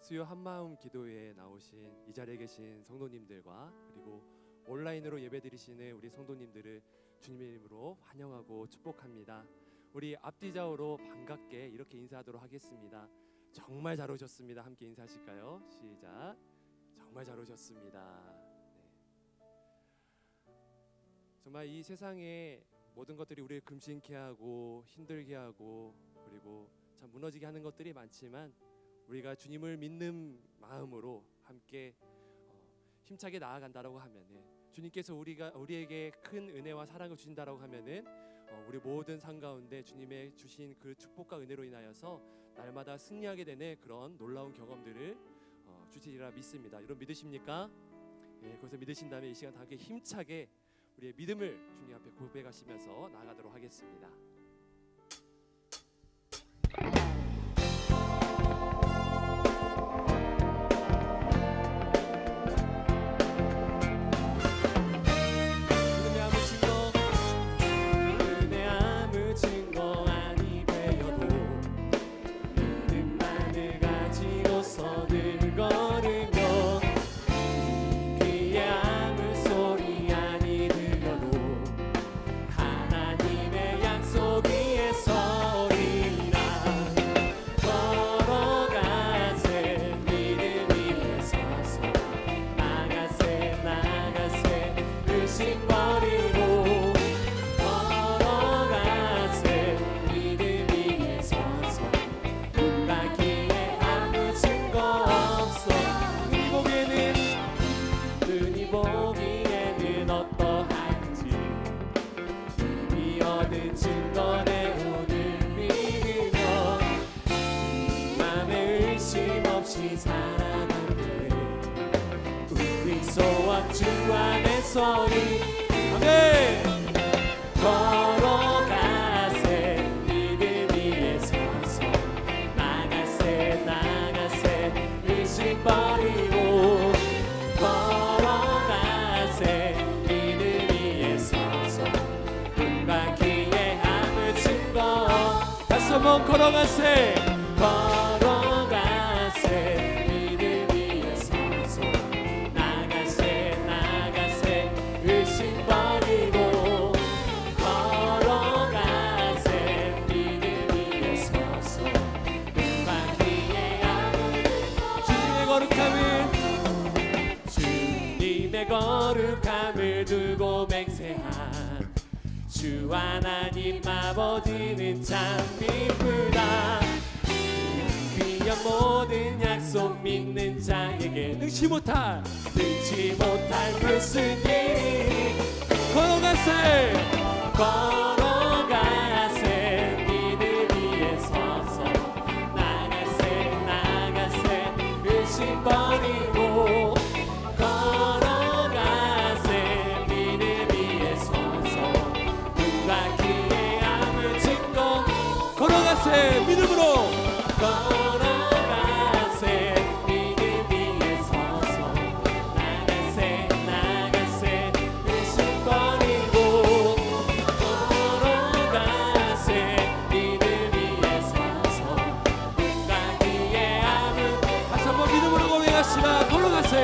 수요 한마음 기도회에 나오신 이 자리에 계신 성도님들과 그리고 온라인으로 예배드리시는 우리 성도님들을 주님의 이름으로 환영하고 축복합니다. 우리 앞뒤 좌우로 반갑게 이렇게 인사하도록 하겠습니다. 정말 잘 오셨습니다. 함께 인사하실까요? 시작. 정말 잘 오셨습니다. 네. 정말 이 세상에 모든 것들이 우리를 금신케 하고 힘들게 하고 그리고 참 무너지게 하는 것들이 많지만 우리가 주님을 믿는 마음으로 함께 힘차게 나아간다라고 하면은 주님께서 우리에게 큰 은혜와 사랑을 주신다라고 하면은 우리 모든 삶 가운데 주님의 주신 그 축복과 은혜로 인하여서 날마다 승리하게 되는 그런 놀라운 경험들을 주시리라 믿습니다. 여러분 믿으십니까? 예, 그것을 믿으신다면 이 시간 다 함께 힘차게 우리의 믿음을 주님 앞에 고백하시면서 나아가도록 하겠습니다. 주 안에서 아멘. 걸어가세 믿음 위에 서서 나가세 의심 버리고 걸어가세 믿음 위에 서서 눈과 귀에 아무 증거 다시 한번 걸어가세 거룩함을 두고 맹세한 주 하나님 아버지는 참 기쁘다. 귀한 모든 약속 믿는 자에게 능치 못할 무슨 일이 걸어가세 믿음 위에 서서 나가세 의심 버리고 걸어가세 믿음으로 걸어가세 믿음 위에 서서 나가세 의심 버리고 걸어가세 믿음 위에 서서 눈과 귀에 아무 다시 한번 믿음으로 고백합시다. 걸어가세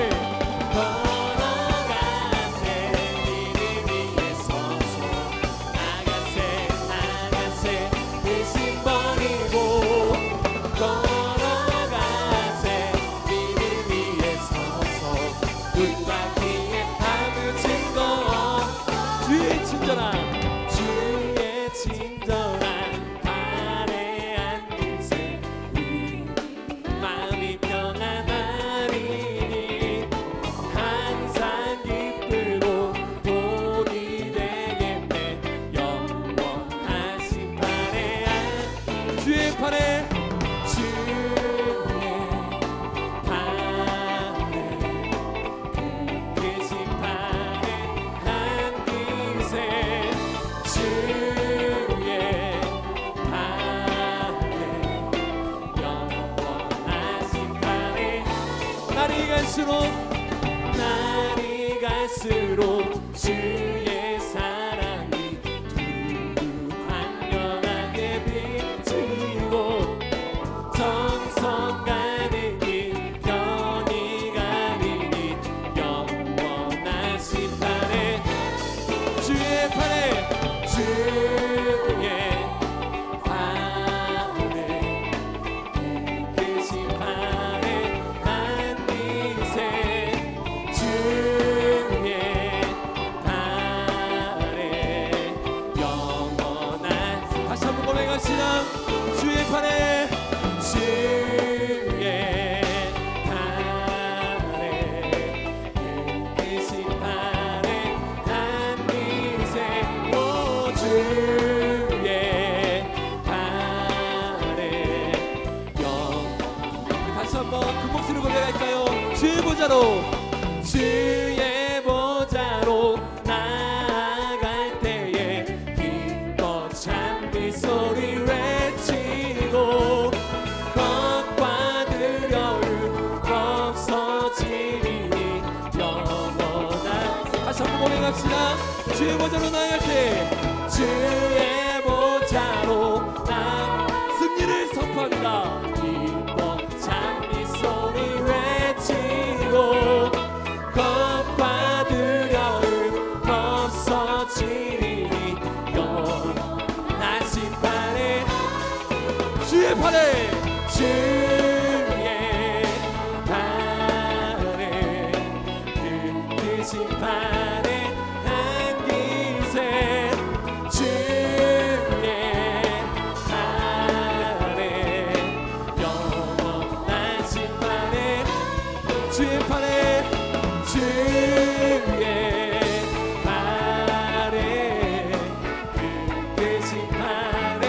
날이 갈수록 주의 사랑이 두루 광명하게 비치고 정성 가득히 한번 그 목소리로 고백할까요? 주의 보좌로 나아갈 때에 기뻐 찬미 소리 외치고 것과 두려움 없어지리니 영원한. 다시 한번 고백합시다. 주의 보좌로 나아갈 때 주의 보좌로 승리를 선포합니다. 기뻐 찬미 소리 외치고 겁과 두려움 없어지리니 영원한 심판에 주의 팔에 그 심판에 안기세 주의 팔에 그 심판에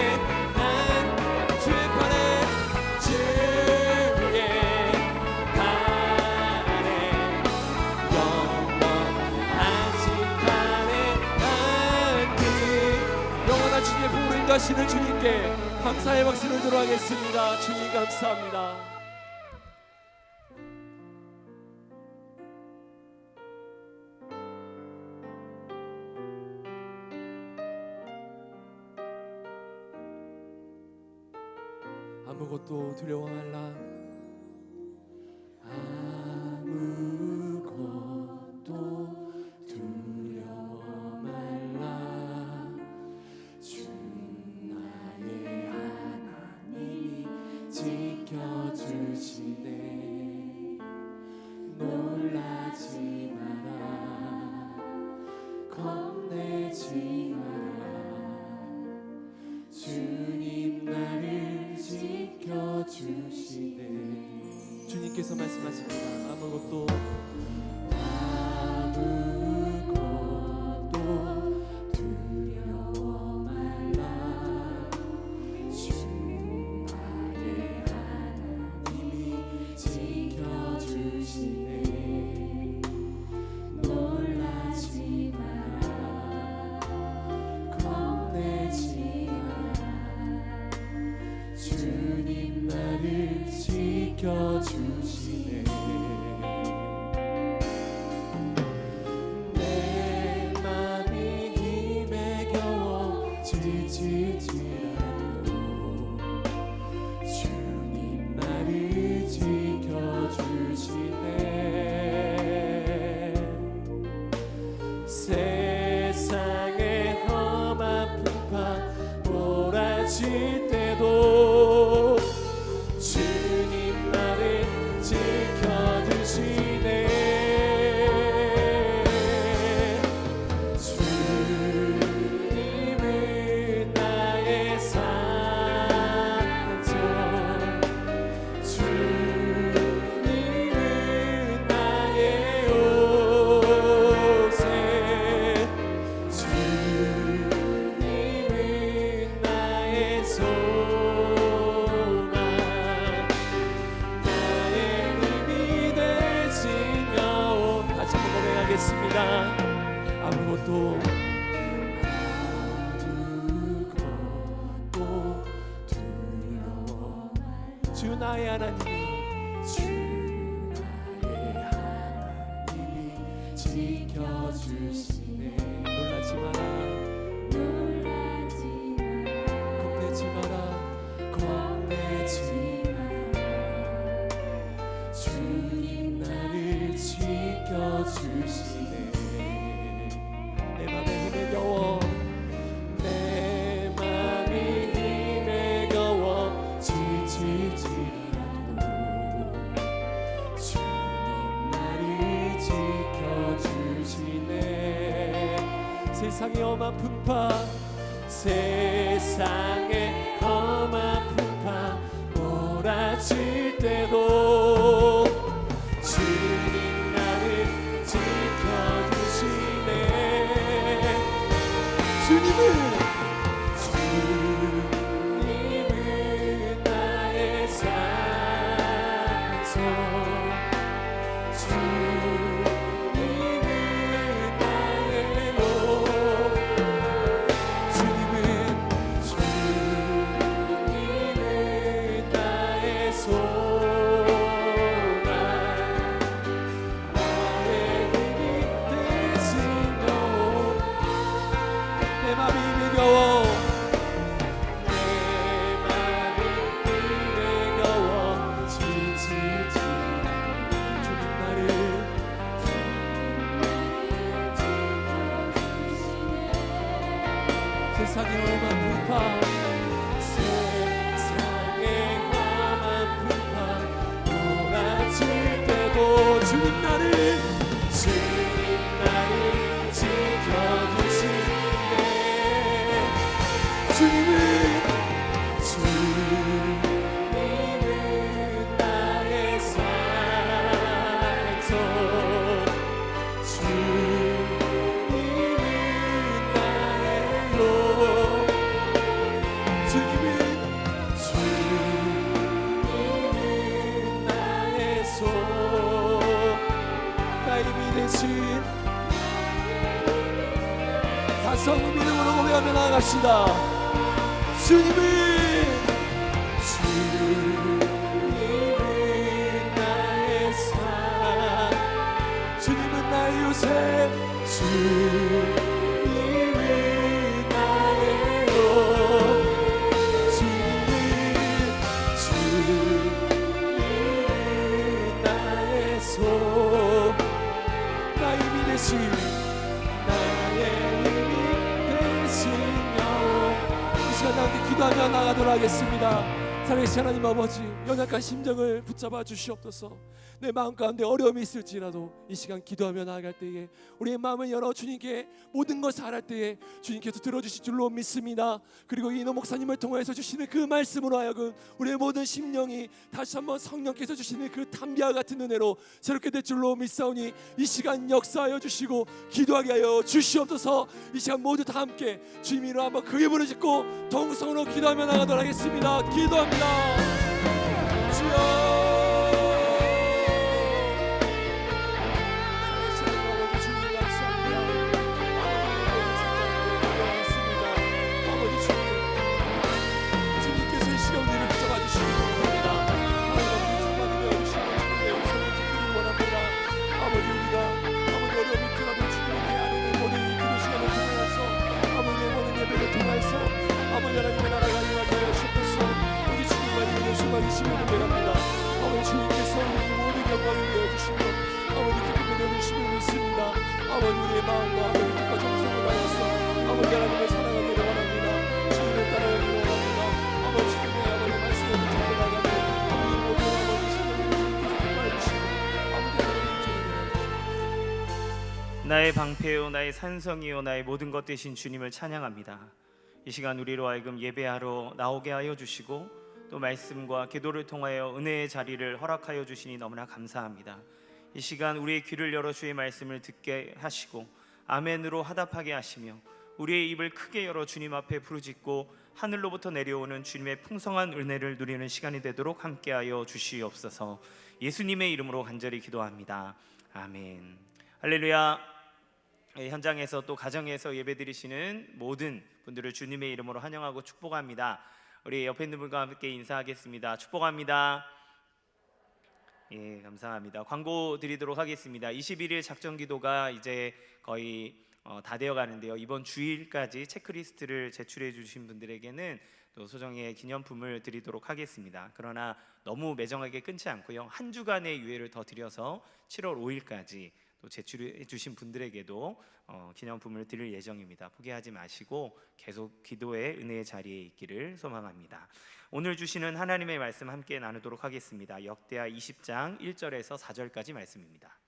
영원한 주님의 복으로 인도하시는 주님께 감사의 박수를 들어가겠습니다. 주님 감사합니다. 아무것도 두려워 말라. 아무것도 두려워 말라. 주 나의 하나님이 지켜주시네. 놀라지 마라. 겁내지 마라. 주님 나를 지켜주시네. 주님께서 말씀하십니다. 아무것도 두려워 말라. 주 나의 하나님이 지켜주시네. 놀라지 마라. 겁내지 주님 나를 지켜주시네. 내 맘이 힘에 겨워 지칠지라도 주님 나를 지켜주시네. 세상의 험한 풍파 몰아칠 때도 주님 나를 지켜주시네. 주님은 나의 산소, 주님은 나의 요새, 주님은 나의 소망, 나의 힘이 되신 여호와. 다시 한번 고백하겠습니다. 아무것도 두려워 말라. 주 나의 하나님이 지켜주시네. 놀라지 마라. 겁내지 마라. 주님 나를 지켜주시네. 내 맘에 힘에 겨워 내 맘이 힘에 겨워 지칠지라도 주님 나를 지켜주시네. 세상의 험한 풍파, 세상의 험한 풍파 몰아칠 때도 주님 나를 지켜주시네. 주님은 나의 산소, 세상의 험한 풍파, 세상의 험한 풍파 몰아칠 때도 주님 나를 지켜주시네. 주님은 나의 산소, 다성은 이름으로 고백하며 나아갑시다. 주님은 나의 산, 주님은 나의 요새, 주님은 나의 로, 주님은 나의 소, 나의 힘이 되신 함께 기도하며 나가도록 하겠습니다. 살아계신 하나님 아버지, 연약한 심정을 붙잡아 주시옵소서. 내 마음 가운데 어려움이 있을지라도 이 시간 기도하며 나아갈 때에 우리의 마음을 열어 주님께 모든 것을 알할 때에 주님께서 들어주실 줄로 믿습니다. 그리고 이노 목사님을 통해서 주시는 그 말씀으로 하여금 우리의 모든 심령이 다시 한번 성령께서 주시는 그 담비와 같은 은혜로 새롭게 될 줄로 믿사오니 이 시간 역사하여 주시고 기도하게 하여 주시옵소서. 이 시간 모두 다 함께 주님으로 한번 크게 부르짖고 동성으로 기도하며 나가도록 하겠습니다. 기도합니다. 주여, 하나님의 나라가 임하게 하여 주옵소서. 우리 주님과 이름의 수많은 시민을 내갑니다. 아버지 주님께서 우리 모든 영광을 내어주시며 아버지 기쁨을 내어주심을 믿습니다. 아버지 우리의 마음과 아버지 뜻과 정성을 다해서 아버지 하나님을 사랑하기를 원합니다. 주님을 따라가기를 원합니다. 아버지 주님의 아버지 말씀을 붙잡고 나가며 아버지 모든 아버지 신령을 주님께서 기뻐해주시고 아버지 하나님의 주님을 나의 방패요 나의 산성이요 나의 모든 것 되신 주님을 찬양합니다. 이 시간 우리로 하여금 예배하러 나오게 하여 주시고 또 말씀과 기도를 통하여 은혜의 자리를 허락하여 주시니 너무나 감사합니다. 이 시간 우리의 귀를 열어 주의 말씀을 듣게 하시고 아멘으로 화답하게 하시며 우리의 입을 크게 열어 주님 앞에 부르짖고 하늘로부터 내려오는 주님의 풍성한 은혜를 누리는 시간이 되도록 함께하여 주시옵소서. 예수님의 이름으로 간절히 기도합니다. 아멘. 할렐루야. 현장에서 또 가정에서 예배드리시는 모든 분들을 주님의 이름으로 환영하고 축복합니다. 우리 옆에 있는 분과 함께 인사하겠습니다. 축복합니다. 예, 감사합니다. 광고 드리도록 하겠습니다. 21일 작전기도가 이제 거의 다 되어 가는데요. 이번 주일까지 체크리스트를 제출해 주신 분들에게는 또 소정의 기념품을 드리도록 하겠습니다. 그러나 너무 매정하게 끊지 않고요. 한 주간의 유예를 더 드려서 7월 5일까지 또 제출해 주신 분들에게도 기념품을 드릴 예정입니다. 포기하지 마시고 계속 기도의 은혜의 자리에 있기를 소망합니다. 오늘 주시는 하나님의 말씀 함께 나누도록 하겠습니다. 역대하 20장 1절에서 4절까지 말씀입니다.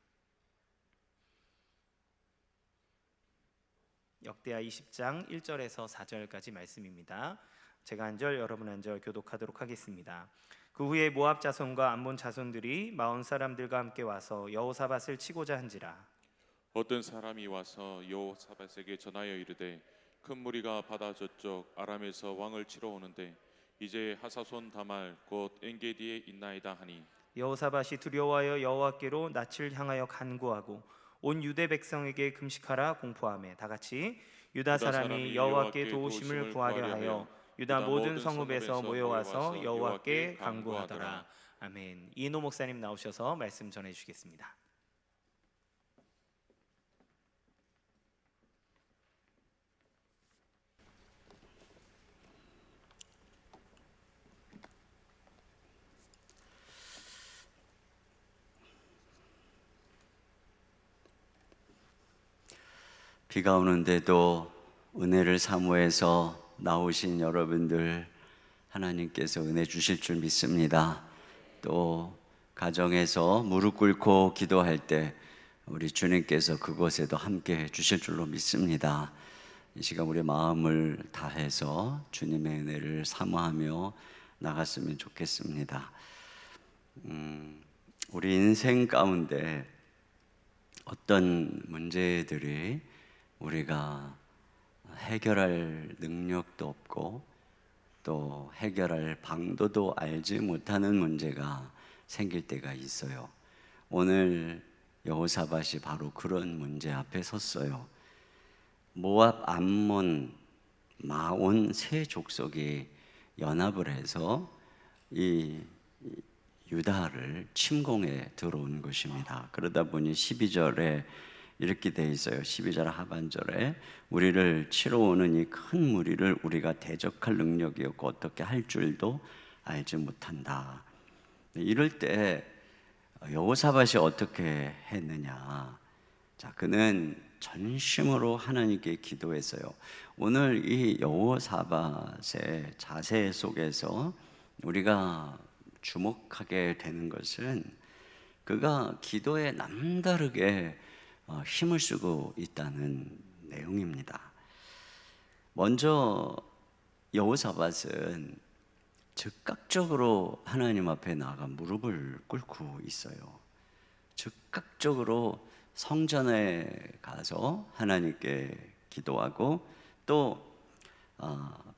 역대하 20장 1절에서 4절까지 말씀입니다. 제가 한 절 여러분 한 절 교독하도록 하겠습니다. 그 후에 모압 자손과 암몬 자손들이 마온 사람들과 함께 와서 여호사밧을 치고자 한지라. 어떤 사람이 와서 여호사밧에게 전하여 이르되 큰 무리가 바다 저쪽 아람에서 왕을 치러 오는데 이제 하사손 다말 곧 엔게디에 있나이다 하니 여호사밧이 두려워하여 여호와께로 낯을 향하여 간구하고 온 유대 백성에게 금식하라 공포하며 다 같이 유다 사람이 여호와께 도우심을 구하려 하여 유다 모든 성읍에서 모여와서 여호와께 간구하더라. 아멘. 이인호 목사님 나오셔서 말씀 전해 주시겠습니다. 비가 오는데도 은혜를 사모해서 나오신 여러분들 하나님께서 은혜 주실 줄 믿습니다. 또 가정에서 무릎 꿇고 기도할 때 우리 주님께서 그곳에도 함께 해 주실 줄로 믿습니다. 이 시간 우리 마음을 다해서 주님의 은혜를 사모하며 나갔으면 좋겠습니다. 우리 인생 가운데 어떤 문제들이 우리가 해결할 능력도 없고 또 해결할 방도도 알지 못하는 문제가 생길 때가 있어요. 오늘 여호사밧이 바로 그런 문제 앞에 섰어요. 모압, 암몬, 마온 세 족속이 연합을 해서 이 유다를 침공해 들어온 것입니다. 그러다 보니 12절에 이렇게 돼 있어요. 12절 하반절에 우리를 치러 오는 이 큰 무리를 우리가 대적할 능력이 없고 어떻게 할 줄도 알지 못한다. 이럴 때 여호사밧이 어떻게 했느냐? 자, 그는 전심으로 하나님께 기도했어요. 오늘 이 여호사밧의 자세 속에서 우리가 주목하게 되는 것은 그가 기도에 남다르게 힘을 쓰고 있다는 내용입니다. 먼저 여호사밧은 즉각적으로 하나님 앞에 나가 무릎을 꿇고 있어요. 즉각적으로 성전에 가서 하나님께 기도하고 또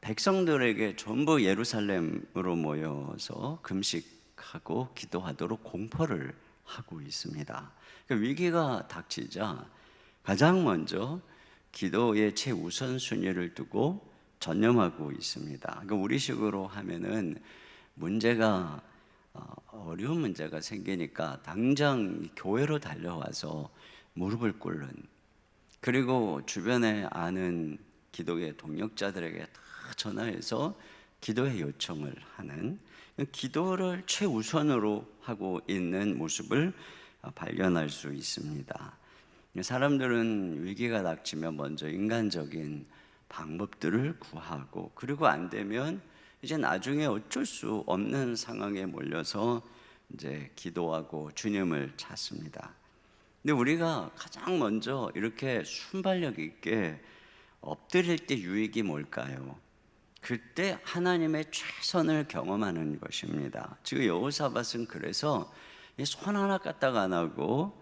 백성들에게 전부 예루살렘으로 모여서 금식하고 기도하도록 공포를 하고 있습니다. 위기가 닥치자 가장 먼저 기도의 최우선순위를 두고 전념하고 있습니다. 그러니까 우리식으로 하면은 문제가 어려운 문제가 생기니까 당장 교회로 달려와서 무릎을 꿇는, 그리고 주변에 아는 기도의 동역자들에게 다 전화해서 기도의 요청을 하는, 기도를 최우선으로 하고 있는 모습을 발견할 수 있습니다. 사람들은 위기가 닥치면 먼저 인간적인 방법들을 구하고, 그리고 안 되면 이제 나중에 어쩔 수 없는 상황에 몰려서 이제 기도하고 주님을 찾습니다. 근데 우리가 가장 먼저 이렇게 순발력 있게 엎드릴 때 유익이 뭘까요? 그때 하나님의 최선을 경험하는 것입니다. 지금 여호사밧은 그래서 손 하나 까딱 안 하고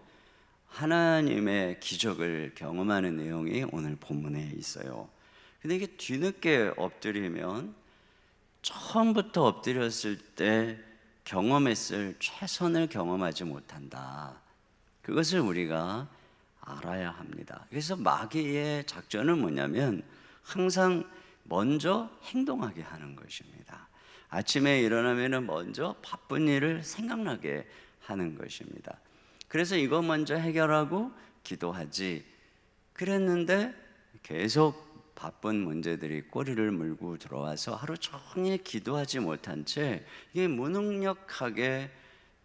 하나님의 기적을 경험하는 내용이 오늘 본문에 있어요. 근데 이게 뒤늦게 엎드리면 처음부터 엎드렸을 때 경험했을 최선을 경험하지 못한다. 그것을 우리가 알아야 합니다. 그래서 마귀의 작전은 뭐냐면 항상 먼저 행동하게 하는 것입니다. 아침에 일어나면 먼저 바쁜 일을 생각나게 하는 것입니다. 그래서 이거 먼저 해결하고 기도하지 그랬는데 계속 바쁜 문제들이 꼬리를 물고 들어와서 하루 종일 기도하지 못한 채 이게 무능력하게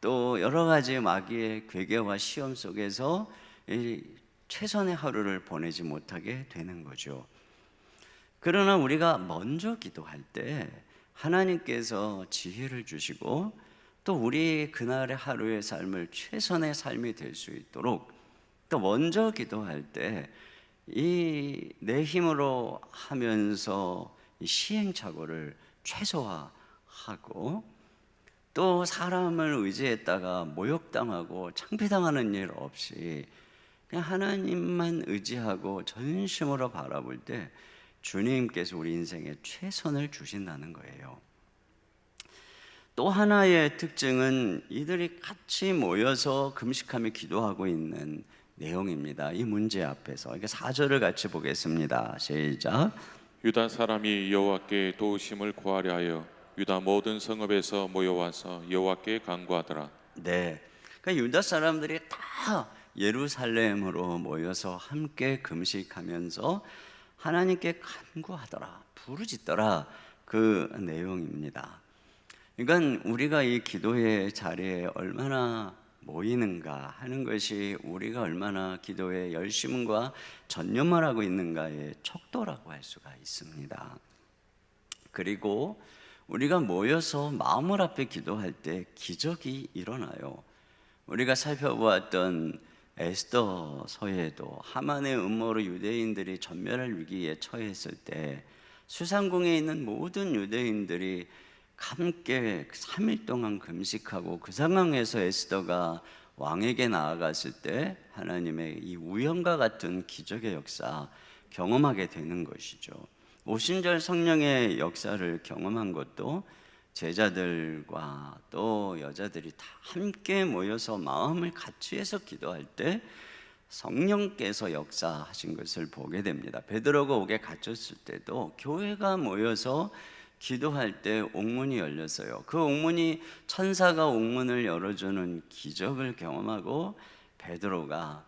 또 여러 가지 마귀의 괴계와 시험 속에서 최선의 하루를 보내지 못하게 되는 거죠. 그러나 우리가 먼저 기도할 때 하나님께서 지혜를 주시고 또 우리 그날의 하루의 삶을 최선의 삶이 될 수 있도록 또 먼저 기도할 때 이 내 힘으로 하면서 이 시행착오를 최소화하고 또 사람을 의지했다가 모욕당하고 창피당하는 일 없이 그냥 하나님만 의지하고 전심으로 바라볼 때 주님께서 우리 인생에 최선을 주신다는 거예요. 또 하나의 특징은 이들이 같이 모여서 금식하며 기도하고 있는 내용입니다. 이 문제 앞에서 4절을 같이 보겠습니다. 시작. 유다 사람이 여호와께 도우심을 구하려 하여 유다 모든 성읍에서 모여와서 여호와께 간구하더라. 네, 그러니까 유다 사람들이 다 예루살렘으로 모여서 함께 금식하면서 하나님께 간구하더라, 부르짖더라, 그 내용입니다. 그러니까 우리가 이 기도의 자리에 얼마나 모이는가 하는 것이 우리가 얼마나 기도에 열심과 전념을 하고 있는가의 척도라고 할 수가 있습니다. 그리고 우리가 모여서 마음을 앞에 기도할 때 기적이 일어나요. 우리가 살펴보았던 에스더서에도 하만의 음모로 유대인들이 전멸할 위기에 처했을 때 수상궁에 있는 모든 유대인들이 함께 3일 동안 금식하고 그 상황에서 에스더가 왕에게 나아갔을 때 하나님의 이 우연과 같은 기적의 역사 경험하게 되는 것이죠. 오순절 성령의 역사를 경험한 것도 제자들과 또 여자들이 다 함께 모여서 마음을 같이 해서 기도할 때 성령께서 역사하신 것을 보게 됩니다. 베드로가 옥에 갇혔을 때도 교회가 모여서 기도할 때 옥문이 열렸어요. 그 옥문이 천사가 옥문을 열어주는 기적을 경험하고 베드로가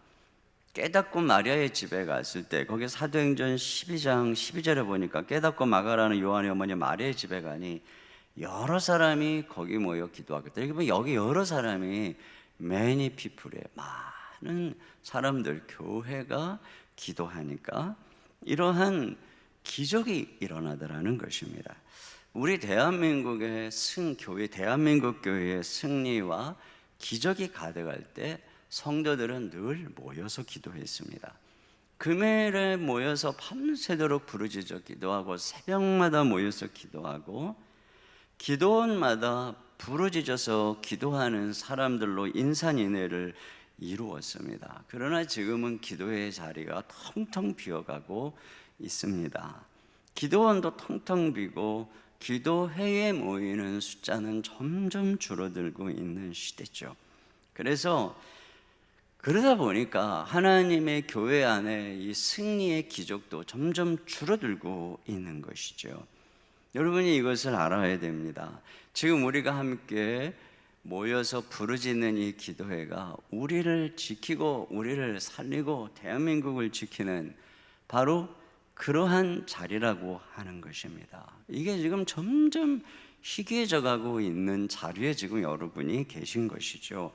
깨닫고 마리아의 집에 갔을 때 거기 사도행전 12장 12절에 보니까 깨닫고 마가라는 요한의 어머니 마리아의 집에 가니 여러 사람이 거기 모여 기도하겠다. 여기 여러 사람이 many people에 많은 사람들, 교회가 기도하니까 이러한 기적이 일어나더라는 것입니다. 우리 대한민국의 대한민국 교회의 승리와 기적이 가득할 때 성도들은 늘 모여서 기도했습니다. 금요일에 모여서 밤새도록 부르짖어 기도하고 새벽마다 모여서 기도하고 기도원마다 부르짖어서 기도하는 사람들로 인산인해를 이루었습니다. 그러나 지금은 기도의 자리가 텅텅 비어가고 있습니다. 기도원도 텅텅 비고 기도회에 모이는 숫자는 점점 줄어들고 있는 시대죠. 그러다 보니까 하나님의 교회 안에 이 승리의 기적도 점점 줄어들고 있는 것이죠. 여러분이 이것을 알아야 됩니다. 지금 우리가 함께 모여서 부르짖는 이 기도회가 우리를 지키고 우리를 살리고 대한민국을 지키는 바로 그러한 자리라고 하는 것입니다. 이게 지금 점점 희귀해져 가고 있는 자리에 지금 여러분이 계신 것이죠.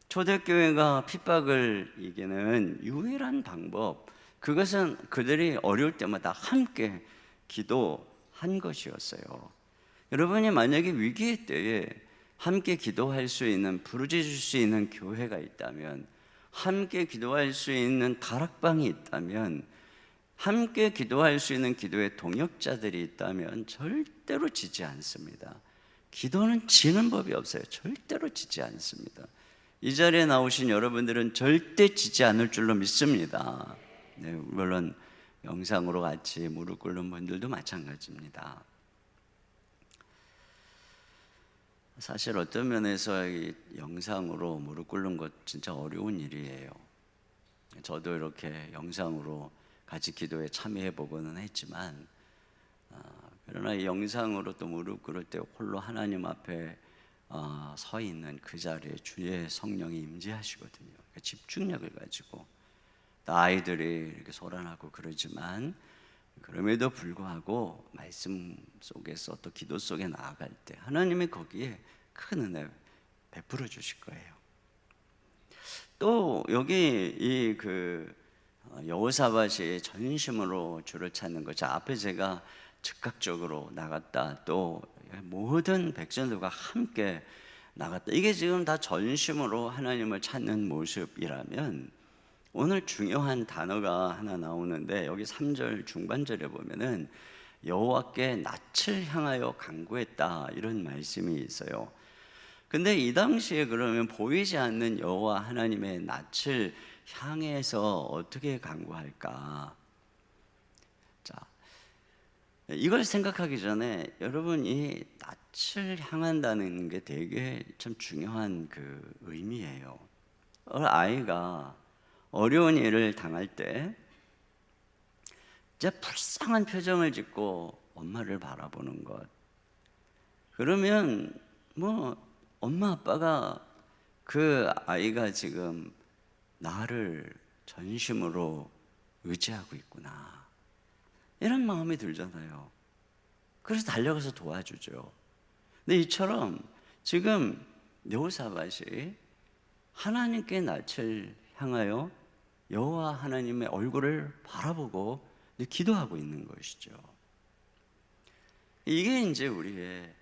초대교회가 핍박을 이기는 유일한 방법, 그것은 그들이 어려울 때마다 함께 기도한 것이었어요. 여러분이 만약에 위기의 때에 함께 기도할 수 있는, 부르짖을 수 있는 교회가 있다면, 함께 기도할 수 있는 다락방이 있다면, 함께 기도할 수 있는 기도의 동역자들이 있다면 절대로 지지 않습니다. 기도는 지는 법이 없어요. 절대로 지지 않습니다. 이 자리에 나오신 여러분들은 절대 지지 않을 줄로 믿습니다. 네, 물론 영상으로 같이 무릎 꿇는 분들도 마찬가지입니다. 사실 어떤 면에서 이 영상으로 무릎 꿇는 것 진짜 어려운 일이에요. 저도 이렇게 영상으로 같이 기도에 참여해 보고는 했지만 그러나 이 영상으로 또 무릎 꿇을 때 홀로 하나님 앞에 서 있는 그 자리에 주의 성령이 임재하시거든요. 그러니까 집중력을 가지고 아이들이 이렇게 소란하고 그러지만 그럼에도 불구하고 말씀 속에서 또 기도 속에 나아갈 때 하나님이 거기에 큰 은혜 베풀어 주실 거예요. 또 여기 여호사밧이 전심으로 주를 찾는 것, 앞에 제가 즉각적으로 나갔다, 또 모든 백성들과 함께 나갔다, 이게 지금 다 전심으로 하나님을 찾는 모습이라면 오늘 중요한 단어가 하나 나오는데 여기 3절 중반절에 보면은 여호와께 낯을 향하여 간구했다, 이런 말씀이 있어요. 근데 이 당시에 그러면 보이지 않는 여호와 하나님의 낯을 향해서 어떻게 간구할까? 자, 이걸 생각하기 전에 여러분 이 낯을 향한다는 게 되게 참 중요한 그 의미예요. 아이가 어려운 일을 당할 때 진짜 불쌍한 표정을 짓고 엄마를 바라보는 것. 그러면 뭐 엄마 아빠가 그 아이가 지금 나를 전심으로 의지하고 있구나, 이런 마음이 들잖아요. 그래서 달려가서 도와주죠. 근데 이처럼 지금 여호사밧이 하나님께 낯을 향하여 여호와 하나님의 얼굴을 바라보고 기도하고 있는 것이죠. 이게 이제 우리의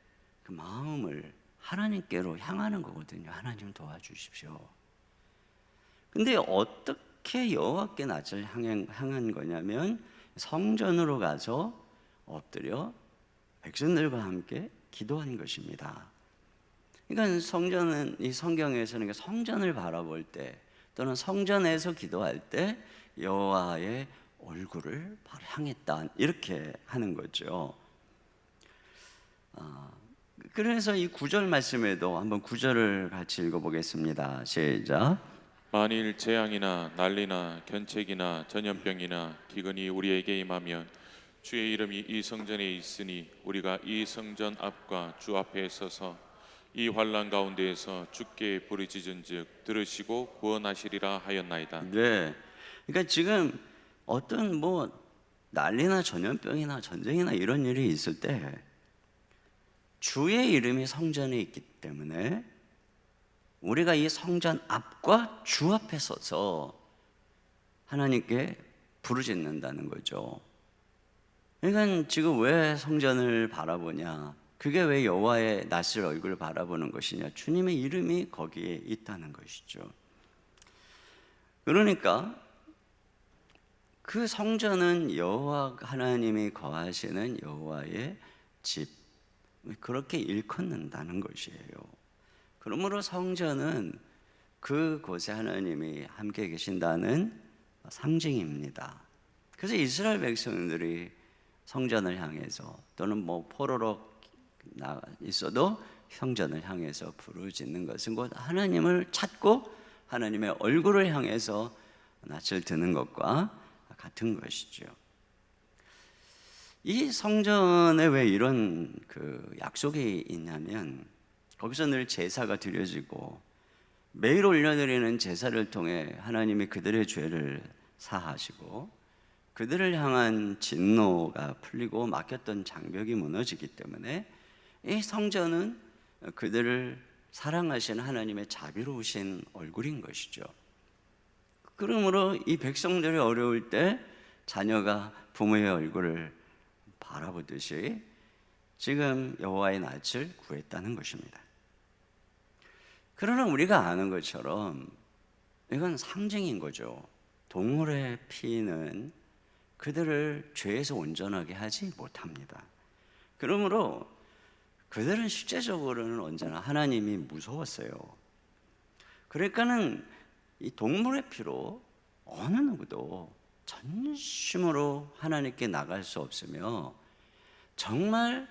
그 마음을 하나님께로 향하는 거거든요. 하나님 도와주십시오. 근데 어떻게 여호와께 낯을 향한 거냐면 성전으로 가서 엎드려 백성들과 함께 기도한 것입니다. 그러니까 성전은 이 성경에서는 성전을 바라볼 때 또는 성전에서 기도할 때 여호와의 얼굴을 향했다, 이렇게 하는 거죠. 그래서 이 9절 말씀에도 한번 9절을 같이 읽어보겠습니다. 시작. 만일 재앙이나 난리나 견책이나 전염병이나 기근이 우리에게 임하면 주의 이름이 이 성전에 있으니 우리가 이 성전 앞과 주 앞에 서서 이 환난 가운데에서 주께 부르짖은즉 들으시고 구원하시리라 하였나이다. 네. 그러니까 지금 어떤 뭐 난리나 전염병이나 전쟁이나 이런 일이 있을 때 주의 이름이 성전에 있기 때문에 우리가 이 성전 앞과 주 앞에 서서 하나님께 부르짖는다는 거죠. 그러니까 지금 왜 성전을 바라보냐? 그게 왜 여호와의 낯을 얼굴을 바라보는 것이냐? 주님의 이름이 거기에 있다는 것이죠. 그러니까 그 성전은 여호와 하나님이 거하시는 여호와의 집, 그렇게 일컫는다는 것이에요. 그러므로 성전은 그곳에 하나님이 함께 계신다는 상징입니다. 그래서 이스라엘 백성들이 성전을 향해서 또는 뭐 포로로 있어도 성전을 향해서 부르짖는 것은 곧 하나님을 찾고 하나님의 얼굴을 향해서 낯을 드는 것과 같은 것이죠. 이 성전에 왜 이런 그 약속이 있냐면 거기서 늘 제사가 드려지고 매일 올려드리는 제사를 통해 하나님이 그들의 죄를 사하시고 그들을 향한 진노가 풀리고 막혔던 장벽이 무너지기 때문에 이 성전은 그들을 사랑하시는 하나님의 자비로우신 얼굴인 것이죠. 그러므로 이 백성들이 어려울 때 자녀가 부모의 얼굴을 바라보듯이 지금 여호와의 낯을 구했다는 것입니다. 그러나 우리가 아는 것처럼 이건 상징인 거죠. 동물의 피는 그들을 죄에서 온전하게 하지 못합니다. 그러므로 그들은 실제적으로는 언제나 하나님이 무서웠어요. 그러니까는 이 동물의 피로 어느 누구도 전심으로 하나님께 나갈 수 없으며 정말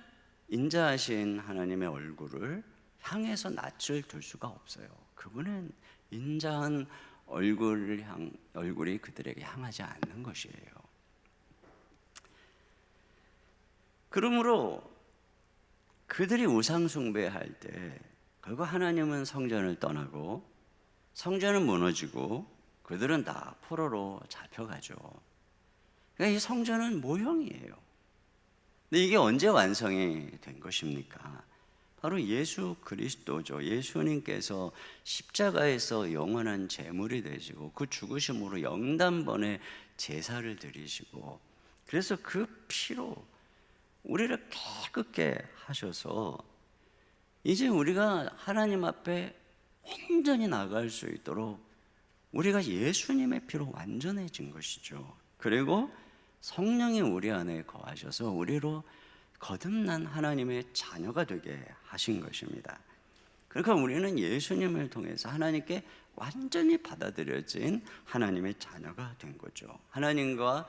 인자하신 하나님의 얼굴을 향해서 낯을 들 수가 없어요. 그분은 인자한 얼굴이 그들에게 향하지 않는 것이에요. 그러므로 그들이 우상 숭배할 때 결국 하나님은 성전을 떠나고 성전은 무너지고 그들은 다 포로로 잡혀가죠. 그러니까 이 성전은 모형이에요. 근데 이게 언제 완성이 된 것입니까? 바로 예수 그리스도죠. 예수님께서 십자가에서 영원한 제물이 되시고 그 죽으심으로 영단번에 제사를 드리시고 그래서 그 피로 우리를 깨끗게 하셔서 이제 우리가 하나님 앞에 온전히 나갈 수 있도록 우리가 예수님의 피로 완전해진 것이죠. 그리고 성령이 우리 안에 거하셔서 우리로 거듭난 하나님의 자녀가 되게 하신 것입니다. 그러니까 우리는 예수님을 통해서 하나님께 완전히 받아들여진 하나님의 자녀가 된 거죠. 하나님과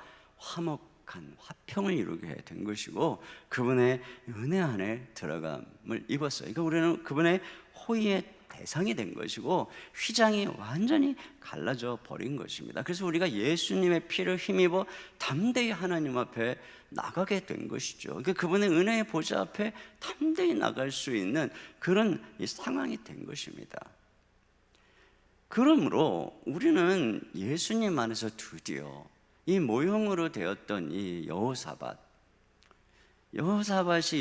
정확한 화평을 이루게 된 것이고 그분의 은혜 안에 들어감을 입었어요. 그러니까 우리는 그분의 호의의 대상이 된 것이고 휘장이 완전히 갈라져 버린 것입니다. 그래서 우리가 예수님의 피를 힘입어 담대히 하나님 앞에 나가게 된 것이죠. 그러니까 그분의 은혜의 보좌 앞에 담대히 나갈 수 있는 그런 이 상황이 된 것입니다. 그러므로 우리는 예수님 안에서 드디어 이 모형으로 되었던 이 여호사밧이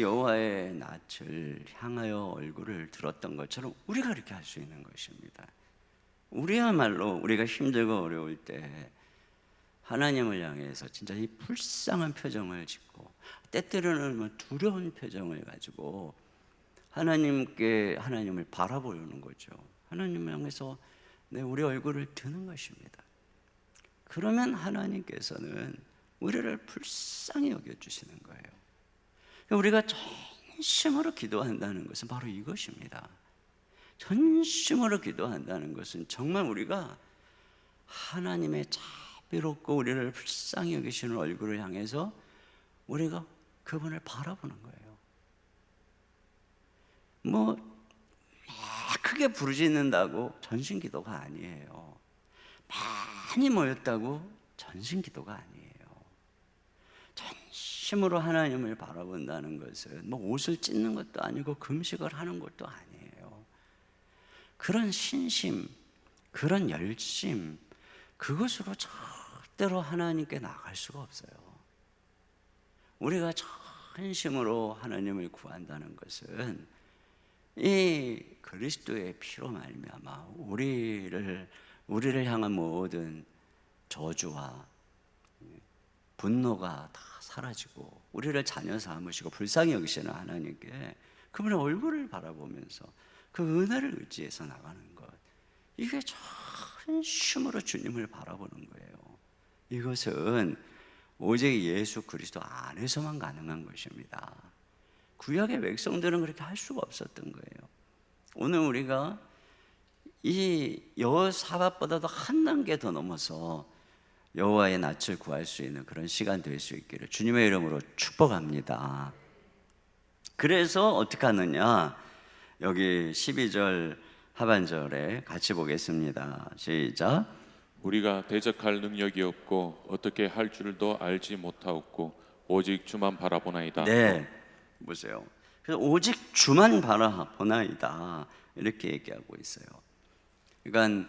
여호와의 낯을 향하여 얼굴을 들었던 것처럼 우리가 그렇게 할 수 있는 것입니다. 우리야말로 우리가 힘들고 어려울 때 하나님을 향해서 진짜 이 불쌍한 표정을 짓고 때때로는 두려운 표정을 가지고 하나님을 바라보는 거죠. 하나님을 향해서 우리 얼굴을 드는 것입니다. 그러면 하나님께서는 우리를 불쌍히 여겨주시는 거예요. 우리가 전심으로 기도한다는 것은 바로 이것입니다. 전심으로 기도한다는 것은 정말 우리가 하나님의 자비롭고 우리를 불쌍히 여기시는 얼굴을 향해서 우리가 그분을 바라보는 거예요. 뭐 크게 부르짖는다고 전신기도가 아니에요. 많이 모였다고 전신기도가 아니에요. 전심으로 하나님을 바라본다는 것은 뭐 옷을 찢는 것도 아니고 금식을 하는 것도 아니에요. 그런 신심, 그런 열심, 그것으로 절대로 하나님께 나갈 수가 없어요. 우리가 전심으로 하나님을 구한다는 것은 이 그리스도의 피로 말미암아 우리를 향한 모든 저주와 분노가 다 사라지고 우리를 자녀 삼으시고 불쌍히 여기시는 하나님께 그분의 얼굴을 바라보면서 그 은혜를 의지해서 나가는 것, 이게 전심으로 주님을 바라보는 거예요. 이것은 오직 예수 그리스도 안에서만 가능한 것입니다. 구약의 백성들은 그렇게 할 수가 없었던 거예요. 오늘 우리가 이 여호사밧보다도 한 단계 더 넘어서 여호와의 낯을 구할 수 있는 그런 시간 될 수 있기를 주님의 이름으로 축복합니다. 그래서 어떻게 하느냐? 여기 12절 하반절에 같이 보겠습니다. 시작. 우리가 대적할 능력이 없고 어떻게 할 줄도 알지 못하옵고 오직 주만 바라보나이다. 네, 보세요. 그래서 오직 주만 바라보나이다 이렇게 얘기하고 있어요. 그러니까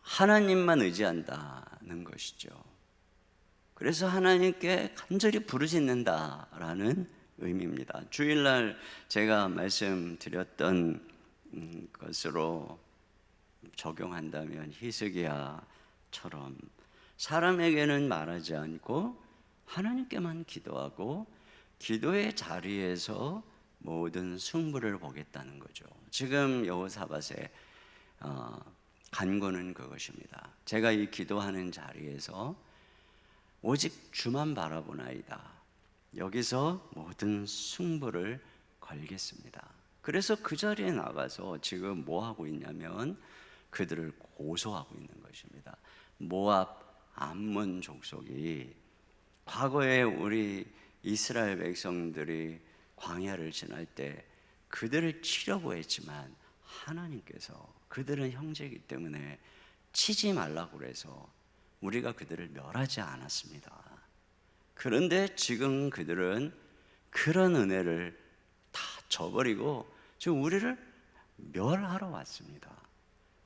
하나님만 의지한다는 것이죠. 그래서 하나님께 간절히 부르짖는다라는 의미입니다. 주일날 제가 말씀드렸던 것으로 적용한다면 히스기야처럼 사람에게는 말하지 않고 하나님께만 기도하고 기도의 자리에서 모든 승부를 보겠다는 거죠. 지금 여호사밧의 간구는 그것입니다. 제가 이 기도하는 자리에서 오직 주만 바라보나이다. 여기서 모든 승부를 걸겠습니다. 그래서 그 자리에 나가서 지금 뭐 하고 있냐면 그들을 고소하고 있는 것입니다. 모압, 암몬 족속이 과거에 우리 이스라엘 백성들이 광야를 지날 때 그들을 치려고 했지만 하나님께서 그들은 형제이기 때문에 치지 말라고 그래서 우리가 그들을 멸하지 않았습니다. 그런데 지금 그들은 그런 은혜를 다 저버리고 지금 우리를 멸하러 왔습니다.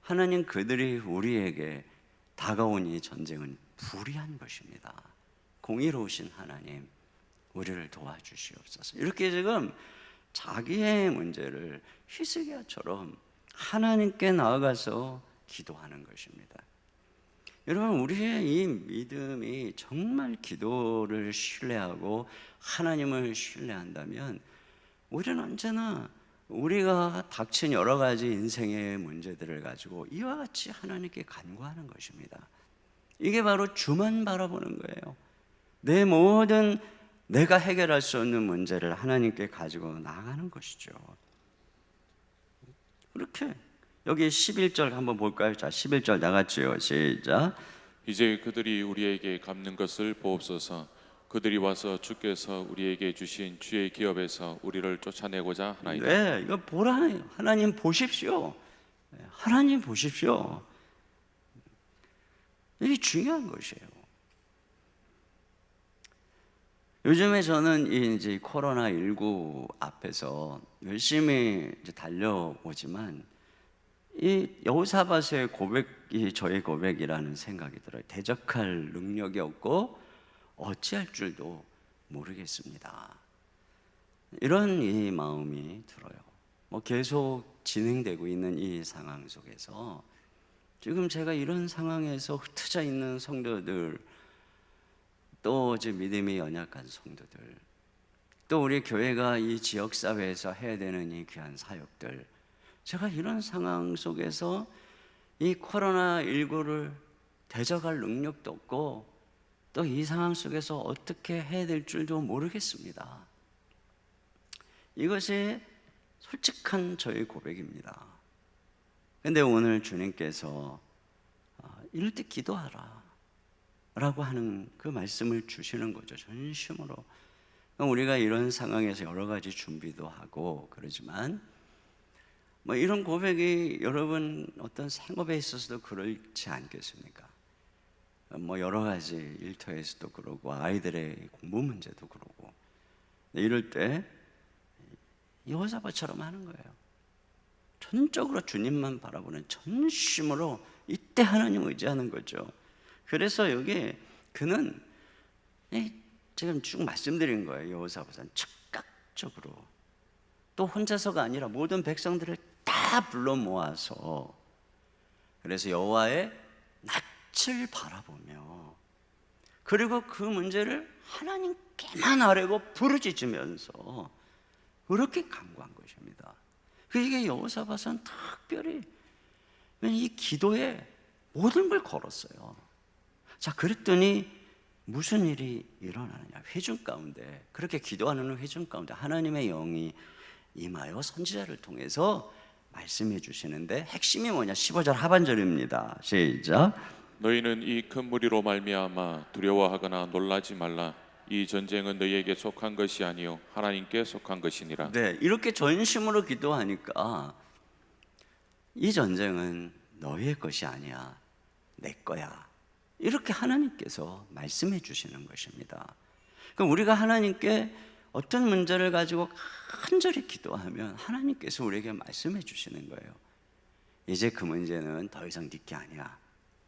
하나님, 그들이 우리에게 다가온 이 전쟁은 불의한 것입니다. 공의로우신 하나님, 우리를 도와주시옵소서. 이렇게 지금 자기의 문제를 히스기야처럼 하나님께 나아가서 기도하는 것입니다. 여러분, 우리의 이 믿음이 정말 기도를 신뢰하고 하나님을 신뢰한다면 우리는 언제나 우리가 닥친 여러 가지 인생의 문제들을 가지고 이와 같이 하나님께 간구하는 것입니다. 이게 바로 주만 바라보는 거예요. 내 모든 내가 해결할 수 없는 문제를 하나님께 가지고 나가는 것이죠. 그렇게 여기 11절 한번 볼까요? 자, 11절 나갔지요. 시작. 이제 그들이 우리에게 갚는 것을 보옵소서. 그들이 와서 주께서 우리에게 주신 주의 기업에서 우리를 쫓아내고자 하나이다. 네, 이거 보라. 하나님 보십시오. 하나님 보십시오. 이게 중요한 것이에요. 요즘에 저는 이제 코로나19 앞에서 열심히 이제 달려오지만 이 여호사밧의 고백이 저의 고백이라는 생각이 들어요. 대적할 능력이 없고 어찌할 줄도 모르겠습니다. 이런 이 마음이 들어요. 뭐 계속 진행되고 있는 이 상황 속에서 지금 제가 이런 상황에서 흩어져 있는 성도들, 또 이제 믿음이 연약한 성도들, 또 우리 교회가 이 지역 사회에서 해야 되는 이 귀한 사역들, 제가 이런 상황 속에서 이 코로나19를 대적할 능력도 없고 또 이 상황 속에서 어떻게 해야 될 줄도 모르겠습니다. 이것이 솔직한 저의 고백입니다. 근데 오늘 주님께서 이럴 때 기도하라 라고 하는 그 말씀을 주시는 거죠. 전심으로. 우리가 이런 상황에서 여러 가지 준비도 하고 그러지만 뭐 이런 고백이 여러분 어떤 생업에 있어서도 그렇지 않겠습니까? 뭐 여러 가지 일터에서도 그러고 아이들의 공부 문제도 그러고 이럴 때 여호사밧처럼 하는 거예요. 전적으로 주님만 바라보는 전심으로 이때 하나님 의지하는 거죠. 그래서 여기 그는 지금 쭉 말씀드린 거예요. 여호사밧은 즉각적으로 또 혼자서가 아니라 모든 백성들을 다 불러 모아서 그래서 여호와의 낯을 바라보며 그리고 그 문제를 하나님께만 아뢰고 부르짖으면서 그렇게 간구한 것입니다. 이게 여호사밧은 특별히 이 기도에 모든 걸 걸었어요. 자, 그랬더니 무슨 일이 일어나느냐? 회중 가운데, 그렇게 기도하는 회중 가운데 하나님의 영이 임하여 선지자를 통해서 말씀해 주시는데 핵심이 뭐냐? 15절 하반절입니다. 시작. 너희는 이 큰 무리로 말미암아 두려워하거나 놀라지 말라. 이 전쟁은 너희에게 속한 것이 아니요 하나님께 속한 것이니라. 네, 이렇게 전심으로 기도하니까 이 전쟁은 너희의 것이 아니야, 내 거야. 이렇게 하나님께서 말씀해 주시는 것입니다. 그럼 우리가 하나님께 어떤 문제를 가지고 간절히 기도하면 하나님께서 우리에게 말씀해 주시는 거예요. 이제 그 문제는 더 이상 네 게 아니야,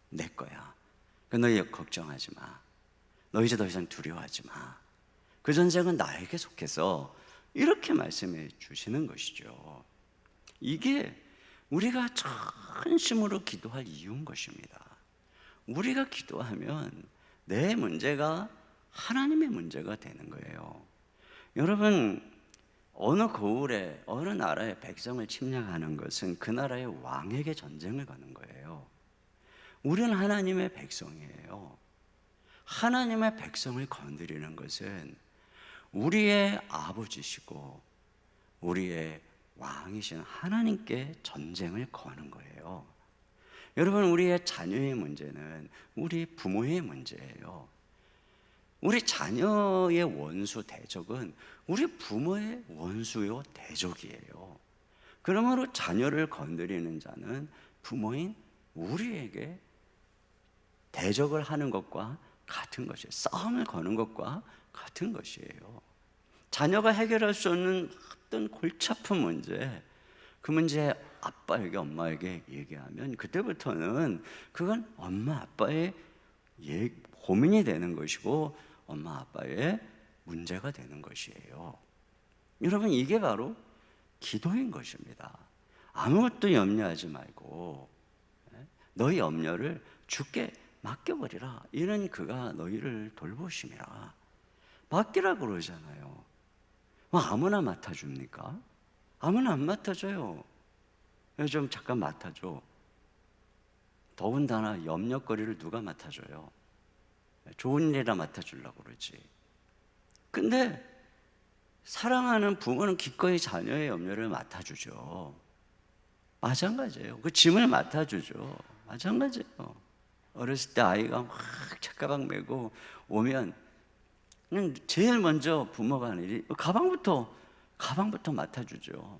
내 거야. 너희 걱정하지 마. 너 이제 더 이상 두려워하지 마. 그 전쟁은 나에게 속해서 이렇게 말씀해 주시는 것이죠. 이게 우리가 전심으로 기도할 이유인 것입니다. 우리가 기도하면 내 문제가 하나님의 문제가 되는 거예요. 여러분, 어느 고을에 어느 나라의 백성을 침략하는 것은 그 나라의 왕에게 전쟁을 거는 거예요. 우리는 하나님의 백성이에요. 하나님의 백성을 건드리는 것은 우리의 아버지시고 우리의 왕이신 하나님께 전쟁을 거는 거예요. 여러분, 우리의 자녀의 문제는 우리 부모의 문제예요. 우리 자녀의 원수 대적은 우리 부모의 원수요 대적이에요. 그러므로 자녀를 건드리는 자는 부모인 우리에게 대적을 하는 것과 같은 것이에요. 싸움을 거는 것과 같은 것이에요. 자녀가 해결할 수 없는 어떤 골치 아픈 문제, 그 문제 아빠에게 엄마에게 얘기하면 그때부터는 그건 엄마 아빠의 고민이 되는 것이고 엄마 아빠의 문제가 되는 것이에요. 여러분, 이게 바로 기도인 것입니다. 아무것도 염려하지 말고 너희 염려를 주께 맡겨버리라. 이는 그가 너희를 돌보심이라. 맡기라 그러잖아요. 아무나 맡아줍니까? 아무나 안 맡아줘요. 좀 잠깐 맡아줘. 더군다나 염려거리를 누가 맡아줘요? 좋은 일이라 맡아주려고 그러지. 근데 사랑하는 부모는 기꺼이 자녀의 염려를 맡아주죠. 마찬가지예요. 그 짐을 맡아주죠. 마찬가지예요. 어렸을 때 아이가 막 책가방 메고 오면 그냥 제일 먼저 부모가 하는 일이 가방부터 맡아주죠.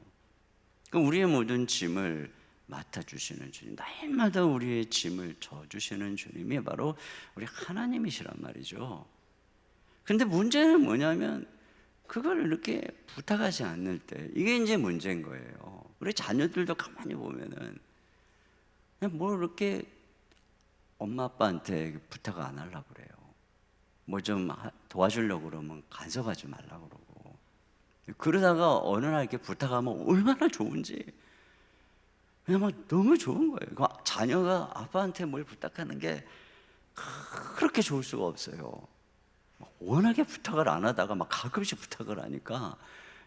그럼 우리의 모든 짐을 맡아주시는 주님, 날마다 우리의 짐을 져주시는 주님이 바로 우리 하나님이시란 말이죠. 근데 문제는 뭐냐면 그걸 이렇게 부탁하지 않을 때, 이게 이제 문제인 거예요. 우리 자녀들도 가만히 보면은 그냥 뭘 이렇게 엄마 아빠한테 부탁 안 하려고 그래요. 뭐 좀 도와주려고 그러면 간섭하지 말라고 그러고, 그러다가 어느 날 이렇게 부탁하면 얼마나 좋은지, 그냥 막 너무 좋은 거예요. 자녀가 아빠한테 뭘 부탁하는 게 그렇게 좋을 수가 없어요. 워낙에 부탁을 안 하다가 막 가끔씩 부탁을 하니까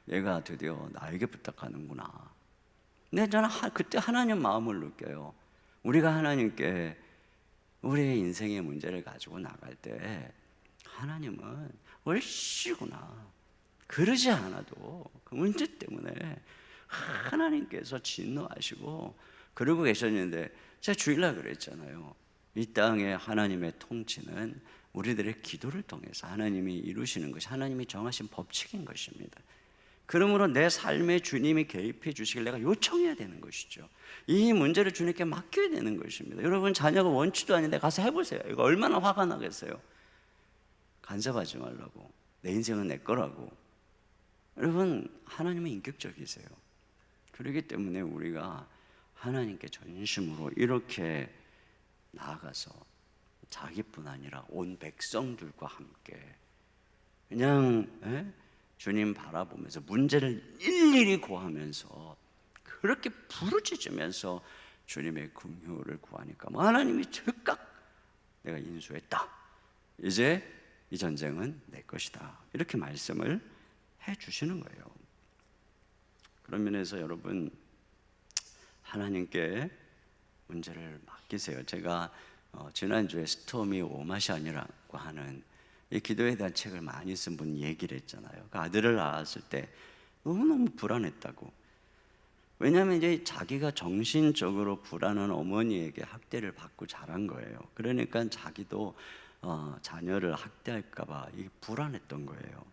얘가 드디어 나에게 부탁하는구나. 근데 저는 그때 하나님 마음을 느껴요. 우리가 하나님께 우리의 인생의 문제를 가지고 나갈 때 하나님은 얼씨구나, 그러지 않아도 그 문제 때문에 하나님께서 진노하시고 그러고 계셨는데, 제가 주일날 그랬잖아요. 이 땅에 하나님의 통치는 우리들의 기도를 통해서 하나님이 이루시는 것이 하나님이 정하신 법칙인 것입니다. 그러므로 내 삶에 주님이 개입해 주시길 내가 요청해야 되는 것이죠. 이 문제를 주님께 맡겨야 되는 것입니다. 여러분, 자녀가 원치도 않는데 가서 해보세요. 이거 얼마나 화가 나겠어요. 간섭하지 말라고, 내 인생은 내 거라고. 여러분, 하나님은 인격적이세요. 그렇기 때문에 우리가 하나님께 전심으로 이렇게 나아가서 자기뿐 아니라 온 백성들과 함께 그냥 주님 바라보면서 문제를 일일이 고하면서 그렇게 부르짖으면서 주님의 긍휼을 구하니까 하나님이 즉각 내가 인수했다, 이제 이 전쟁은 내 것이다, 이렇게 말씀을 해주시는 거예요. 그런 면에서 여러분, 하나님께 문제를 맡기세요. 제가 지난주에 스토미 오마샨이라고 하는 이 기도에 대한 책을 많이 쓴 분이 얘기를 했잖아요. 그 아들을 낳았을 때 너무너무 불안했다고. 왜냐하면 이제 자기가 정신적으로 불안한 어머니에게 학대를 받고 자란 거예요. 그러니까 자기도 자녀를 학대할까봐 이게 불안했던 거예요.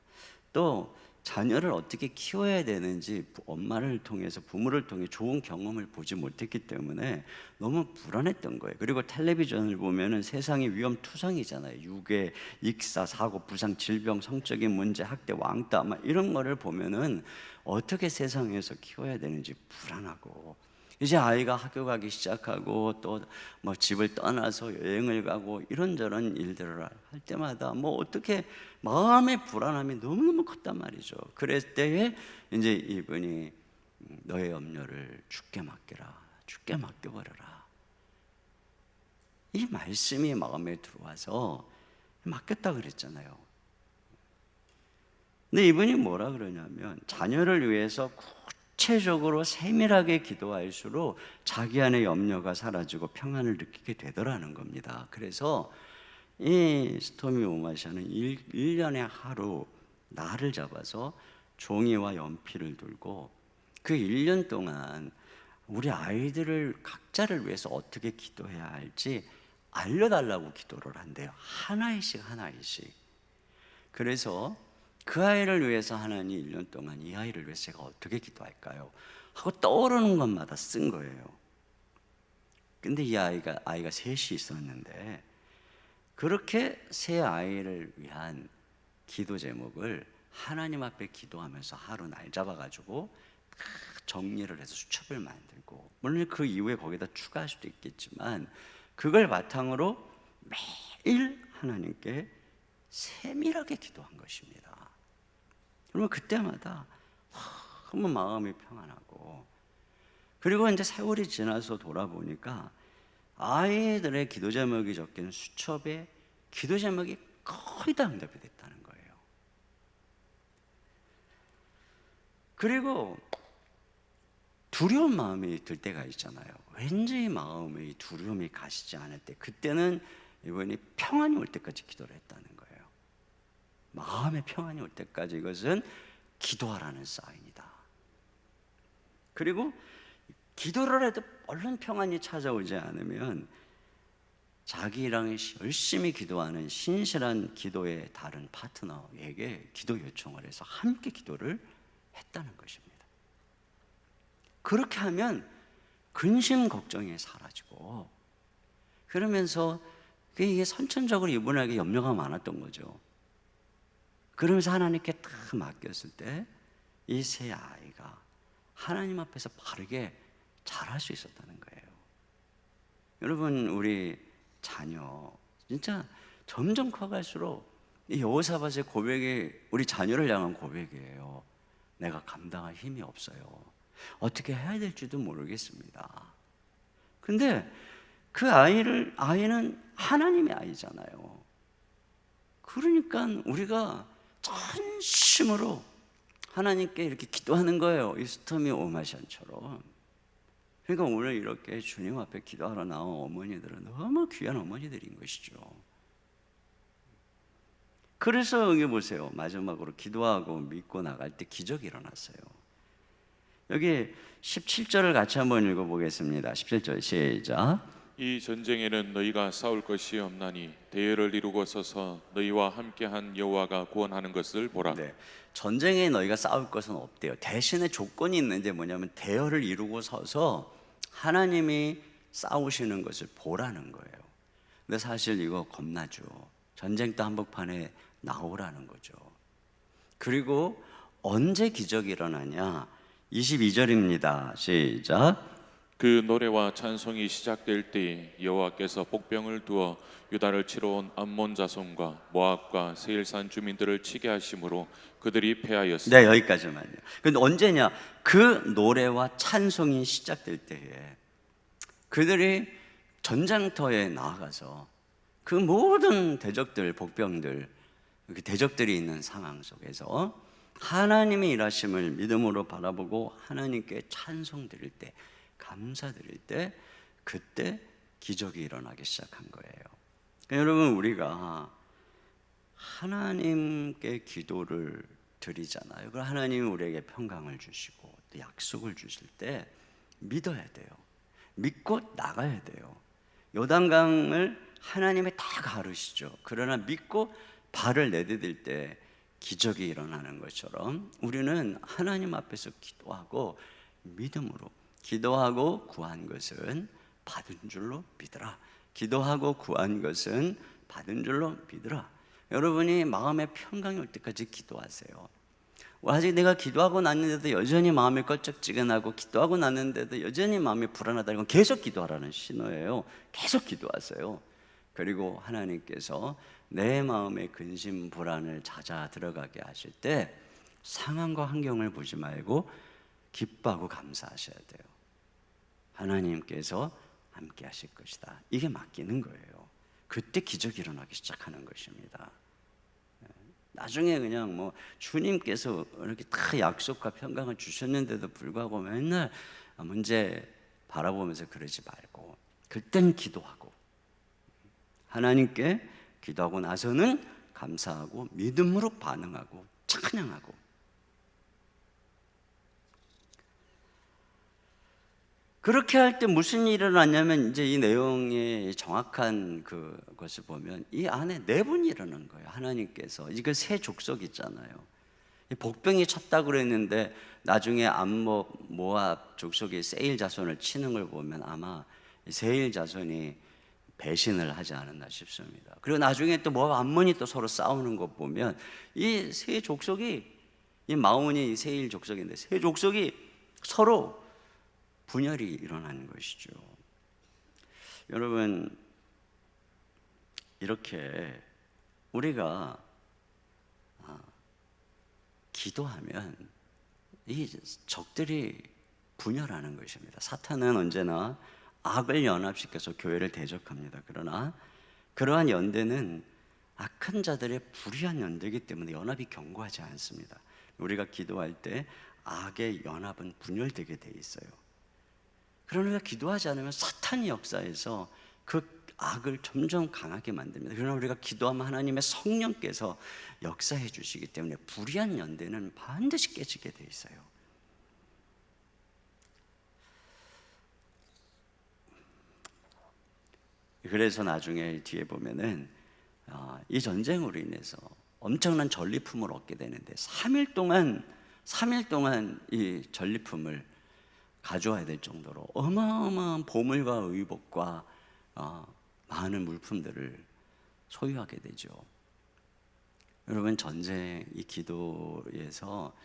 또 자녀를 어떻게 키워야 되는지 엄마를 통해서, 부모를 통해 좋은 경험을 보지 못했기 때문에 너무 불안했던 거예요. 그리고 텔레비전을 보면은 세상이 위험투성이잖아요. 유괴, 익사, 사고, 부상, 질병, 성적인 문제, 학대, 왕따 이런 거를 보면은 어떻게 세상에서 키워야 되는지 불안하고, 이제 아이가 학교 가기 시작하고 또 뭐 집을 떠나서 여행을 가고 이런저런 일들을 할 때마다 어떻게 마음의 불안함이 너무너무 컸단 말이죠. 그랬을 때에 이제 이분이 너의 염려를 주께 맡겨라, 주께 맡겨버려라, 이 말씀이 마음에 들어와서 맡겼다 그랬잖아요. 근데 이분이 뭐라 그러냐면, 자녀를 위해서 구체적으로 세밀하게 기도할수록 자기 안의 염려가 사라지고 평안을 느끼게 되더라는 겁니다. 그래서 이 스토미 오마샤는 1년에 하루 날을 잡아서 종이와 연필을 들고 그 1년 동안 우리 아이들을 각자를 위해서 어떻게 기도해야 할지 알려달라고 기도를 한대요. 하나씩. 그래서 그 아이를 위해서 하나님 1년 동안 이 아이를 위해서 제가 어떻게 기도할까요? 하고 떠오르는 것마다 쓴 거예요. 근데 이 아이가 셋이 있었는데, 그렇게 세 아이를 위한 기도 제목을 하나님 앞에 기도하면서 하루 날 잡아가지고 정리를 해서 수첩을 만들고, 물론 그 이후에 거기다 추가할 수도 있겠지만 그걸 바탕으로 매일 하나님께 세밀하게 기도한 것입니다. 그러면 그때마다 너무 마음이 평안하고, 그리고 이제 세월이 지나서 돌아보니까 아이들의 기도 제목이 적힌 수첩에 기도 제목이 거의 다 응답이 됐다는 거예요. 그리고 두려운 마음이 들 때가 있잖아요. 왠지 마음에 두려움이 가시지 않을 때, 그때는 이분이 평안이 올 때까지 기도를 했다는 거예요. 마음의 평안이 올 때까지, 이것은 기도하라는 사인이다. 그리고 기도를 해도 얼른 평안이 찾아오지 않으면 자기랑 열심히 기도하는 신실한 기도의 다른 파트너에게 기도 요청을 해서 함께 기도를 했다는 것입니다. 그렇게 하면 근심 걱정이 사라지고, 그러면서 이게 선천적으로 이분에게 염려가 많았던 거죠. 그러면서 하나님께 딱 맡겼을 때 이 세 아이가 하나님 앞에서 바르게 자랄 수 있었다는 거예요. 여러분, 우리 자녀 진짜 점점 커갈수록 이 여호사밧의 고백이 우리 자녀를 향한 고백이에요. 내가 감당할 힘이 없어요. 어떻게 해야 될지도 모르겠습니다. 근데 그 아이는 하나님의 아이잖아요. 그러니까 우리가 전심으로 하나님께 이렇게 기도하는 거예요. 이 스토미 오마샨처럼. 그러니까 오늘 이렇게 주님 앞에 기도하러 나온 어머니들은 너무 귀한 어머니들인 것이죠. 그래서 여기 보세요. 마지막으로 기도하고 믿고 나갈 때 기적이 일어났어요. 여기 17절을 같이 한번 읽어보겠습니다. 17절 시작. 이 전쟁에는 너희가 싸울 것이 없나니 대열을 이루고 서서 너희와 함께한 여호와가 구원하는 것을 보라. 네, 전쟁에 너희가 싸울 것은 없대요. 대신에 조건이 있는데 뭐냐면 대열을 이루고 서서 하나님이 싸우시는 것을 보라는 거예요. 근데 사실 이거 겁나죠. 전쟁터 한복판에 나오라는 거죠. 그리고 언제 기적이 일어나냐? 22절입니다. 시작. 그 노래와 찬송이 시작될 때 여호와께서 복병을 두어 유다를 치러 온 암몬 자손과 모압과 세일산 주민들을 치게 하심으로 그들이 패하였습니다. 네, 여기까지만요. 근데 언제냐? 그 노래와 찬송이 시작될 때에 그들이 전장터에 나아가서 그 모든 대적들, 복병들, 대적들이 있는 상황 속에서 하나님의 일하심을 믿음으로 바라보고 하나님께 찬송 드릴 때, 감사 드릴 때, 그때 기적이 일어나기 시작한 거예요. 그러니까 여러분, 우리가 하나님께 기도를 드리잖아요. 그럼 하나님이 우리에게 평강을 주시고 또 약속을 주실 때 믿어야 돼요. 믿고 나가야 돼요. 요단강을 하나님이 다 가르시죠. 그러나 믿고 발을 내디딜 때 기적이 일어나는 것처럼 우리는 하나님 앞에서 기도하고 믿음으로, 기도하고 구한 것은 받은 줄로 믿으라. 기도하고 구한 것은 받은 줄로 믿으라. 여러분이 마음에 평강이 올 때까지 기도하세요. 아직 내가 기도하고 났는데도 여전히 마음이 껄쩍지근하고 기도하고 났는데도 여전히 마음이 불안하다는 건 계속 기도하라는 신호예요. 계속 기도하세요. 그리고 하나님께서 내 마음의 근심 불안을 찾아 들어가게 하실 때 상황과 환경을 보지 말고 기뻐하고 감사하셔야 돼요. 하나님께서 함께 하실 것이다. 이게 맡기는 거예요. 그때 기적이 일어나기 시작하는 것입니다. 나중에 그냥 뭐 주님께서 이렇게 다 약속과 평강을 주셨는데도 불구하고 맨날 문제 바라보면서 그러지 말고 그땐 기도하고 하나님께 기도하고 나서는 감사하고 믿음으로 반응하고 찬양하고. 그렇게 할 때 무슨 일이 일어났냐면 이제 이 내용의 정확한 그것을 보면 이 안에 내분이 일어난 거예요. 하나님께서 이거 세 족속 있잖아요. 복병이 쳤다고 그랬는데 나중에 모압 족속이 세일 자손을 치는 걸 보면 아마 세일 자손이 배신을 하지 않았나 싶습니다. 그리고 나중에 또 모압 암몬이 또 서로 싸우는 거 보면 이 세 족속이, 이 마온이 세일 족속인데 세 족속이 서로 분열이 일어나는 것이죠. 여러분, 이렇게 우리가 기도하면 이 적들이 분열하는 것입니다. 사탄은 언제나 악을 연합시켜서 교회를 대적합니다. 그러나 그러한 연대는 악한 자들의 불의한 연대이기 때문에 연합이 견고하지 않습니다. 우리가 기도할 때 악의 연합은 분열되게 돼 있어요. 그러나 우리가 기도하지 않으면 사탄이 역사해서 그 악을 점점 강하게 만듭니다. 그러나 우리가 기도하면 하나님의 성령께서 역사해 주시기 때문에 불의한 연대는 반드시 깨지게 돼 있어요. 그래서 나중에 뒤에 보면은 이 전쟁으로 인해서 엄청난 전리품을 얻게 되는데 3일 동안 이 전리품을 가져와야 될 정도로 어마어마한 보물과 의복과 많은 물품들을 소유하게 되죠. 여러분, 이 기도에서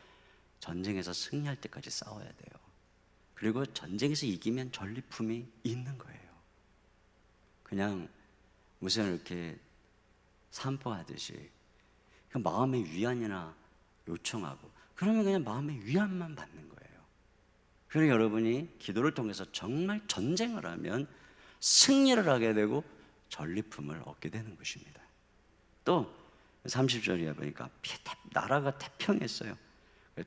전쟁에서 승리할 때까지 싸워야 돼요. 그리고 전쟁에서 이기면 전리품이 있는 거예요. 그냥 무슨 이렇게 산포하듯이 마음의 위안이나 요청하고 그러면 그냥 마음의 위안만 받는 거예요. 그래서 여러분이 기도를 통해서 정말 전쟁을 하면 승리를 하게 되고 전리품을 얻게 되는 것입니다. 또 30절에 보니까 나라가 태평했어요.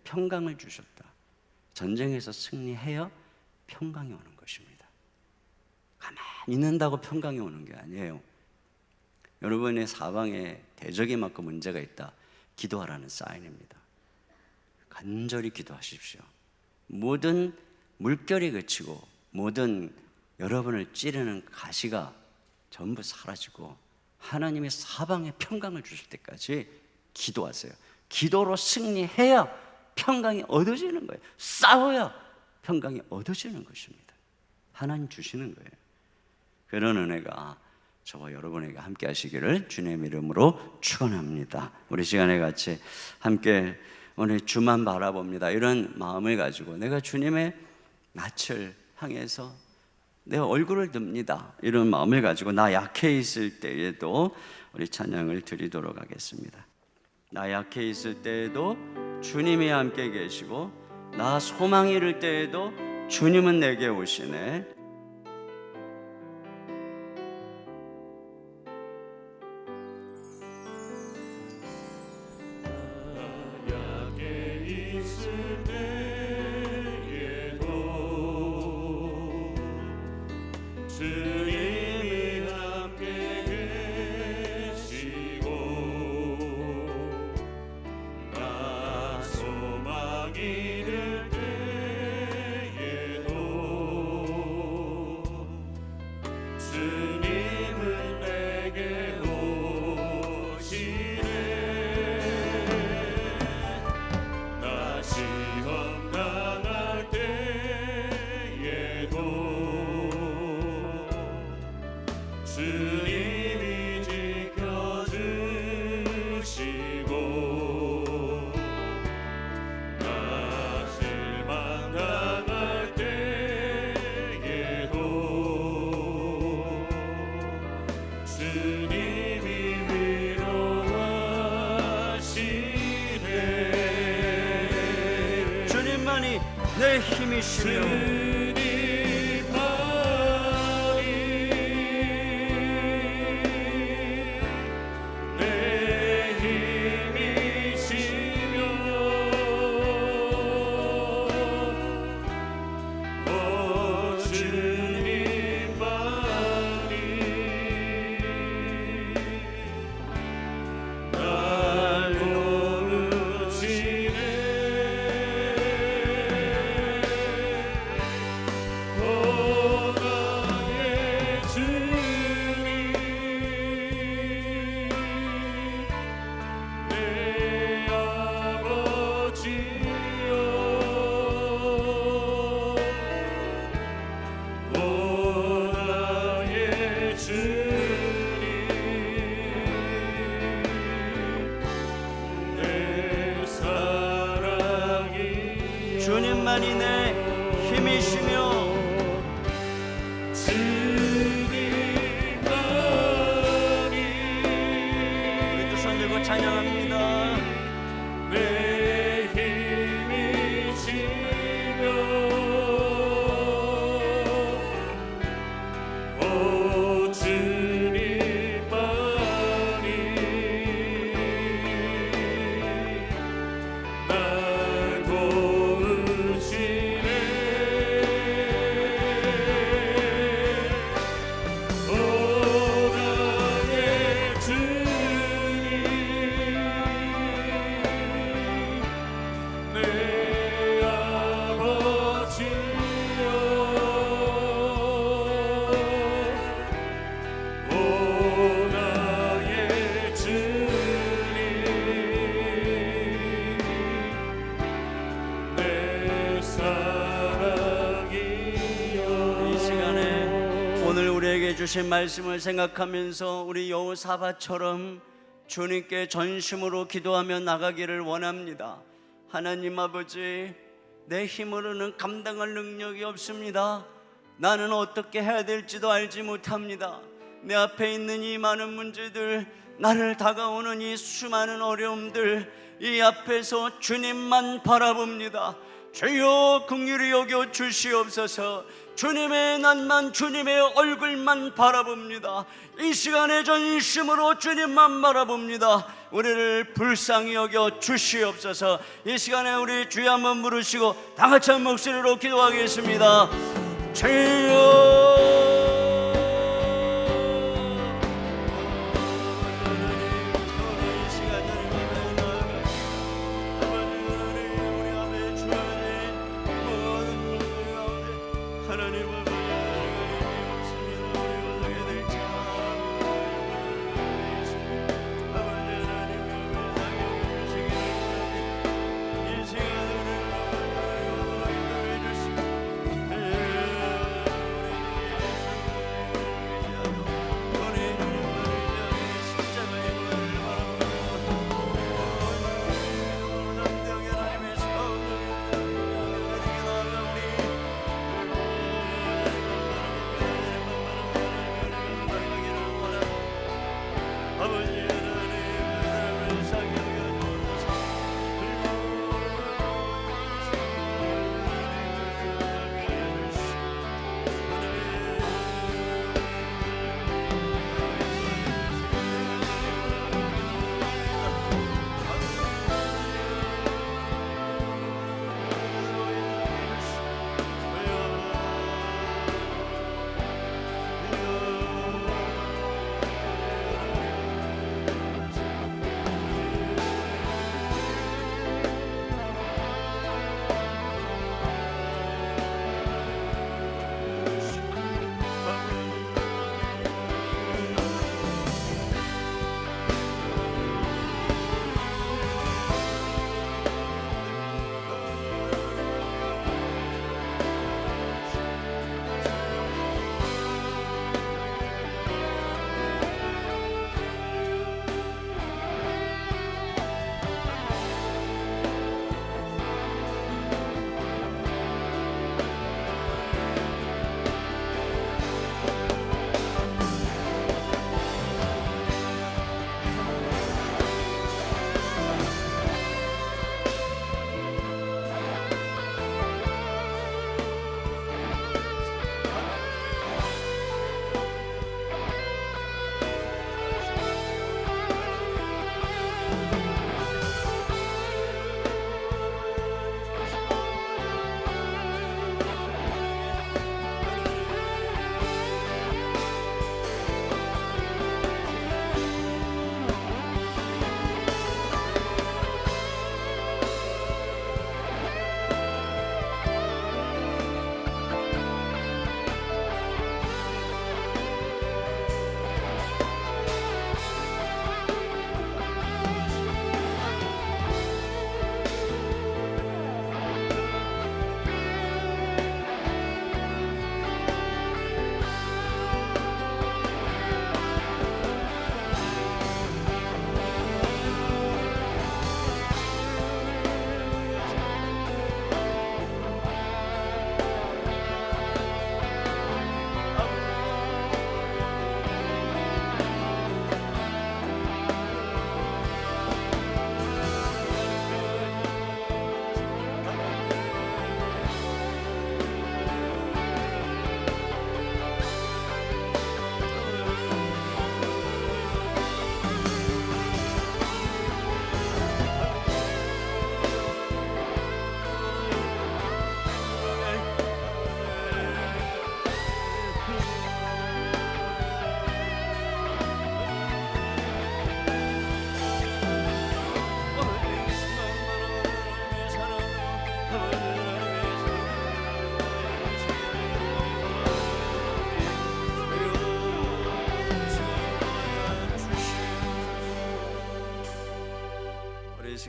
평강을 주셨다. 전쟁에서 승리해야 평강이 오는 것입니다. 가만히 있는다고 평강이 오는 게 아니에요. 여러분의 사방에 대적이 많고 문제가 있다. 기도하라는 사인입니다. 간절히 기도하십시오. 모든 물결이 그치고 모든 여러분을 찌르는 가시가 전부 사라지고 하나님의 사방에 평강을 주실 때까지 기도하세요. 기도로 승리해야 평강이 얻어지는 거예요. 싸워야 평강이 얻어지는 것입니다. 하나님 주시는 거예요. 그런 은혜가 저와 여러분에게 함께 하시기를 주님의 이름으로 축원합니다. 우리 시간에 같이 함께 오늘 주만 바라봅니다. 이런 마음을 가지고 내가 주님의 낯을 향해서 내 얼굴을 듭니다. 이런 마음을 가지고 나 약해 있을 때에도 우리 찬양을 드리도록 하겠습니다. 나 약해 있을 때에도 주님이 함께 계시고 나 소망이 이를 때에도 주님은 내게 오시네. 주님만이 내 힘이시며 주님만이 내 힘이시며 우리 두 손 들고 찬양합니다. 내 힘이시며 오 주님만이 날 도우시네. 주신 말씀을 생각하면서 우리 여호사밧처럼 주님께 전심으로 기도하며 나가기를 원합니다. 하나님 아버지, 내 힘으로는 감당할 능력이 없습니다. 나는 어떻게 해야 될지도 알지 못합니다. 내 앞에 있는 이 많은 문제들, 나를 다가오는 이 수많은 어려움들, 이 앞에서 주님만 바라봅니다. 주여 긍휼히 여겨 주시옵소서. 주님의 낯만, 주님의 얼굴만 바라봅니다. 이 시간에 전심으로 주님만 바라봅니다. 우리를 불쌍히 여겨 주시옵소서. 이 시간에 우리 주여 한번 부르시고 다 같이 한 목소리로 기도하겠습니다. 주여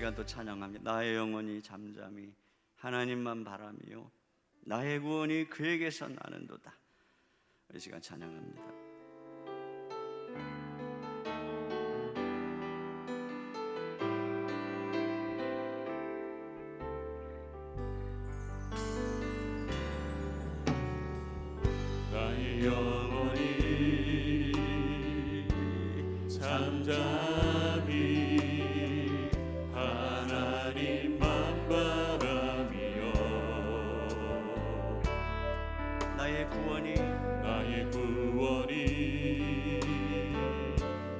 시간 또 찬양합니다. 나의 영혼이 잠잠히 하나님만 바라며 나의 구원이 그에게서 나는도다. 이 시간 찬양합니다. 영원히 잠잠히 하나님만 바라며 나의 구원이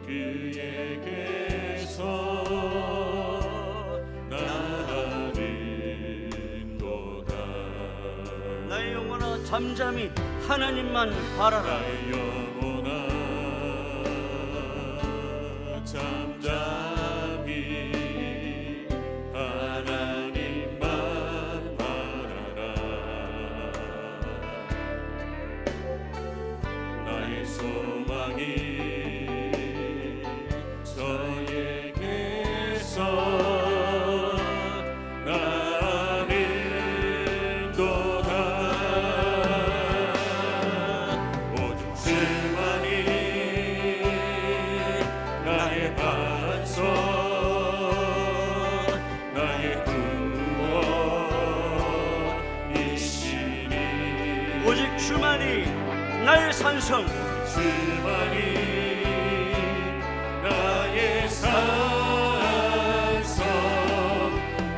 그에게서 나는도다. 나의 영혼아 잠잠히 하나님만 바라라. 나의 영혼아 잠잠히 하나님만 바라라. 나의 소망이 저에게서 나는도다. 오직 주만이 나의 반석 나의 구원이시니. 오직 주만이 나의 산성, 주만이 나의 산성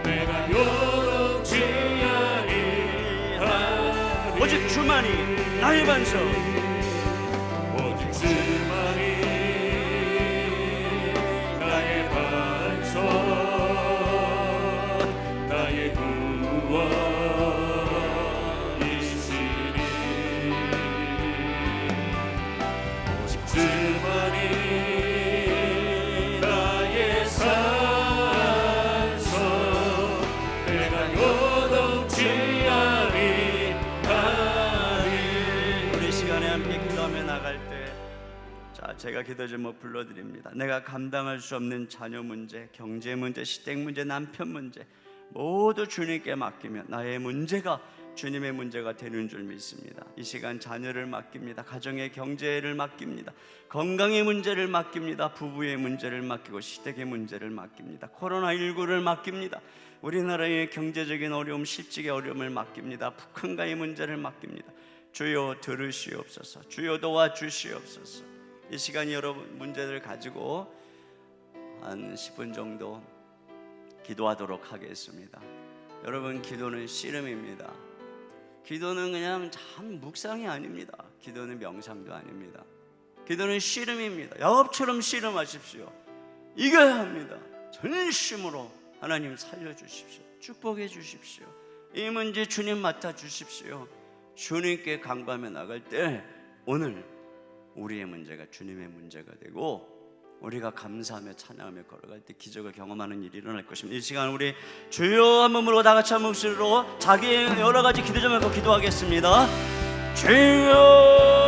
내가 요동치 아니하리. 오직 주만이 나의 반석, 오직 주만이 나의 반석 나의 구원이시니. 오직 주만이 나의 산성 내가 요동치 아니하리. 우리 시간에 함께 기도하며 나갈 때, 자, 제가 기도 제목 불러드립니다. 내가 감당할 수 없는 자녀 문제, 경제 문제, 시댁 문제, 남편 문제 모두 주님께 맡기면 나의 문제가 주님의 문제가 되는 줄 믿습니다. 이 시간 자녀를 맡깁니다. 가정의 경제를 맡깁니다. 건강의 문제를 맡깁니다. 부부의 문제를 맡기고 시댁의 문제를 맡깁니다. 코로나19를 맡깁니다. 우리나라의 경제적인 어려움, 실직의 어려움을 맡깁니다. 북한과의 문제를 맡깁니다. 주여 들으시옵소서. 주여 도와주시옵소서. 이 시간 여러분 문제를 가지고 한 10분 정도 기도하도록 하겠습니다. 여러분, 기도는 씨름입니다. 기도는 그냥 참 묵상이 아닙니다. 기도는 명상도 아닙니다. 기도는 씨름입니다. 야곱처럼 씨름하십시오. 이겨야 합니다. 전심으로 하나님 살려주십시오. 축복해 주십시오. 이 문제 주님 맡아주십시오. 주님께 간구하며 나갈 때 오늘 우리의 문제가 주님의 문제가 되고 우리가 감사하며 찬양하며 걸어갈 때 기적을 경험하는 일이 일어날 것입니다. 이 시간 우리 주여 한 몸으로 다 같이 한 목소리로 자기의 여러 가지 기도 좀 하고 기도하겠습니다. 주여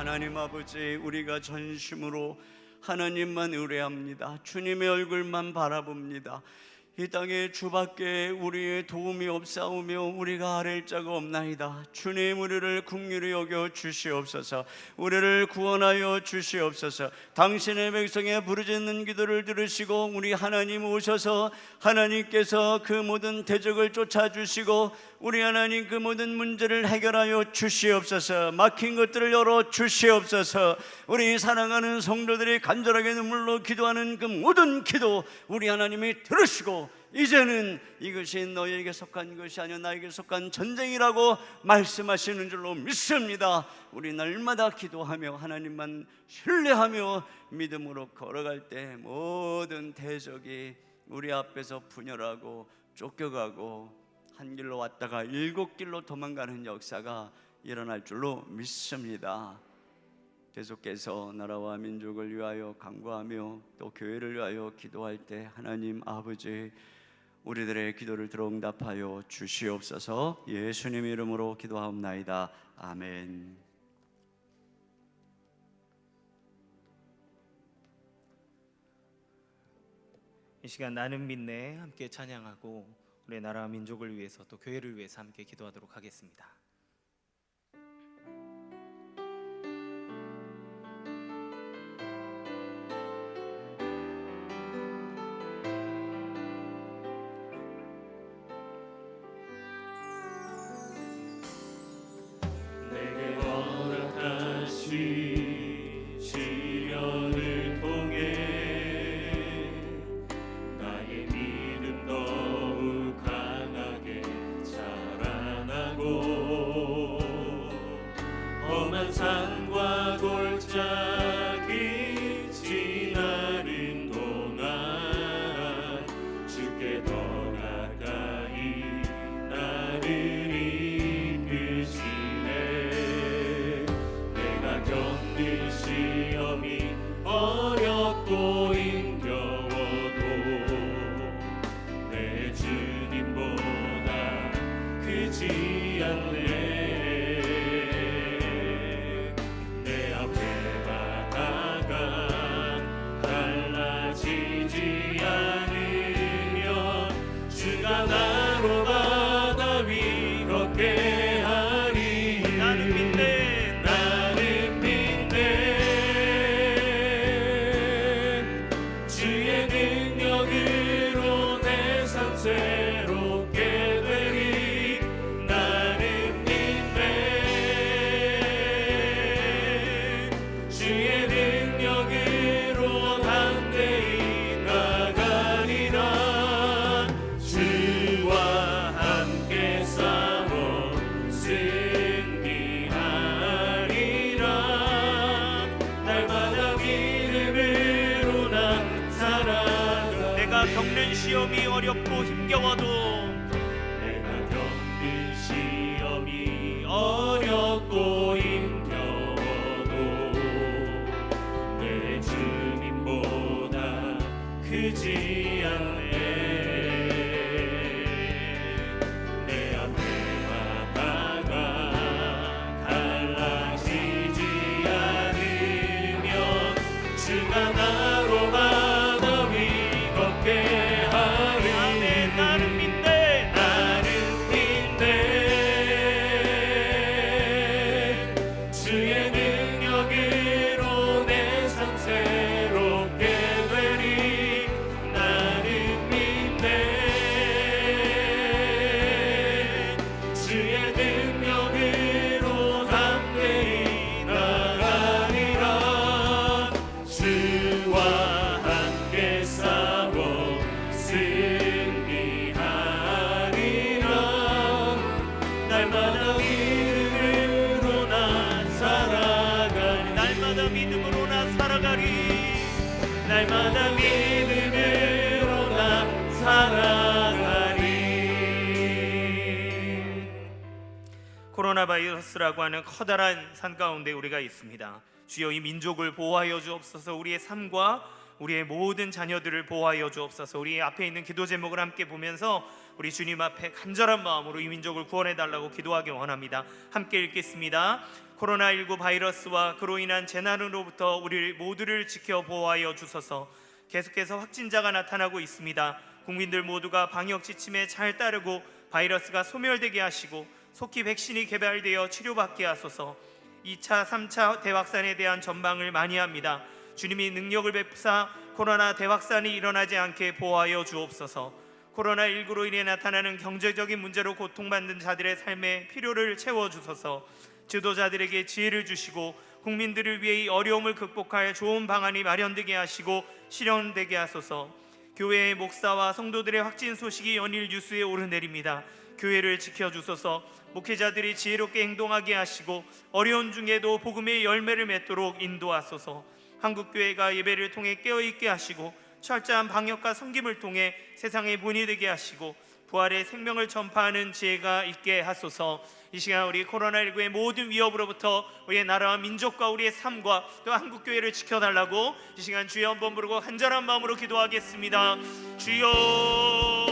하나님 아버지, 우리가 전심으로 하나님만 의뢰합니다. 주님의 얼굴만 바라봅니다. 이 땅에 주밖에 우리의 도움이 없사오며 우리가 아랠 자가 없나이다. 주님, 우리를 긍휼히 여겨 주시옵소서. 우리를 구원하여 주시옵소서. 당신의 백성의 부르짖는 기도를 들으시고 우리 하나님 오셔서 하나님께서 그 모든 대적을 쫓아주시고 우리 하나님 그 모든 문제를 해결하여 주시옵소서. 막힌 것들을 열어 주시옵소서. 우리 사랑하는 성도들이 간절하게 눈물로 기도하는 그 모든 기도 우리 하나님이 들으시고 이제는 이것이 너희에게 속한 것이 아니라 나에게 속한 전쟁이라고 말씀하시는 줄로 믿습니다. 우리 날마다 기도하며 하나님만 신뢰하며 믿음으로 걸어갈 때 모든 대적이 우리 앞에서 분열하고 쫓겨가고 한 길로 왔다가 7길로 도망가는 역사가 일어날 줄로 믿습니다. 계속해서 나라와 민족을 위하여 간구하며 또 교회를 위하여 기도할 때 하나님 아버지, 우리들의 기도를 들어 응답하여 주시옵소서. 예수님 이름으로 기도하옵나이다. 아멘. 이 시간 나는 믿네 함께 찬양하고 우리 나라와 민족을 위해서 또 교회를 위해서 함께 기도하도록 하겠습니다. 내게 허락하신 시련을 통해 나의 믿음 더욱 강하게 자라나고 험한 산과 골짜기 지나는 동안 주께 더 가까이 나를 겪는 시험이 어렵고 힘겨워도 내 주님보다 크지 않네. 내 앞에 바다가 갈라지지 않으면 주가 나로 바다 위 걷게 하리. 나는 믿네. 새롭게 되리. 나는 믿네. 주의 능력으로 담대히 나가리라. 주와 함께 싸워 승리하리라. 날마다 믿음으로 난 살아가. 내가 겪는 시험이 어렵고 힘겨워도 내가 겪는 시험이 어렵고 힘겨워도 내 주님보다 크지 않네. 내 앞에 바다가 갈라지지 않으면 주가 나로 바다 위 걷게 나는 믿네. 나는 믿네. 주의 능력으로 내 삶 새롭게 되리. 나는 믿네. 주의 능력으로 담대히 나가리라. 주와 함께 싸워 승리하리라. 날마다 믿음으로 난 살아가리. 날마다 믿음으로 나 살아가리. 날마다 믿음으로 난 살아가리. 코로나 바이러스라고 하는 커다란 산 가운데 우리가 있습니다. 주여 이 민족을 보호하여 주옵소서. 우리의 삶과 우리의 모든 자녀들을 보호하여 주옵소서. 우리 앞에 있는 기도 제목을 함께 보면서 우리 주님 앞에 간절한 마음으로 이 민족을 구원해 달라고 기도하기 원합니다. 함께 읽겠습니다. 코로나19 바이러스와 그로 인한 재난으로부터 우리 모두를 지켜 보호하여 주소서. 계속해서 확진자가 나타나고 있습니다. 국민들 모두가 방역 지침에 잘 따르고 바이러스가 소멸되게 하시고 속히 백신이 개발되어 치료받게 하소서. 2차, 3차 대확산에 대한 전망을 많이 합니다. 주님이 능력을 베푸사 코로나 대확산이 일어나지 않게 보호하여 주옵소서. 코로나19로 인해 나타나는 경제적인 문제로 고통받는 자들의 삶의 필요를 채워주소서. 지도자들에게 지혜를 주시고 국민들을 위해 이 어려움을 극복할 좋은 방안이 마련되게 하시고 실현되게 하소서. 교회의 목사와 성도들의 확진 소식이 연일 뉴스에 오르내립니다. 교회를 지켜주소서. 목회자들이 지혜롭게 행동하게 하시고 어려운 중에도 복음의 열매를 맺도록 인도하소서. 한국교회가 예배를 통해 깨어있게 하시고 철저한 방역과 섬김을 통해 세상의 본이 되게 하시고 부활의 생명을 전파하는 지혜가 있게 하소서. 이 시간 우리 코로나19의 모든 위협으로부터 우리의 나라와 민족과 우리의 삶과 또 한국교회를 지켜달라고 이 시간 주여 한번 부르고 간절한 마음으로 기도하겠습니다. 주여.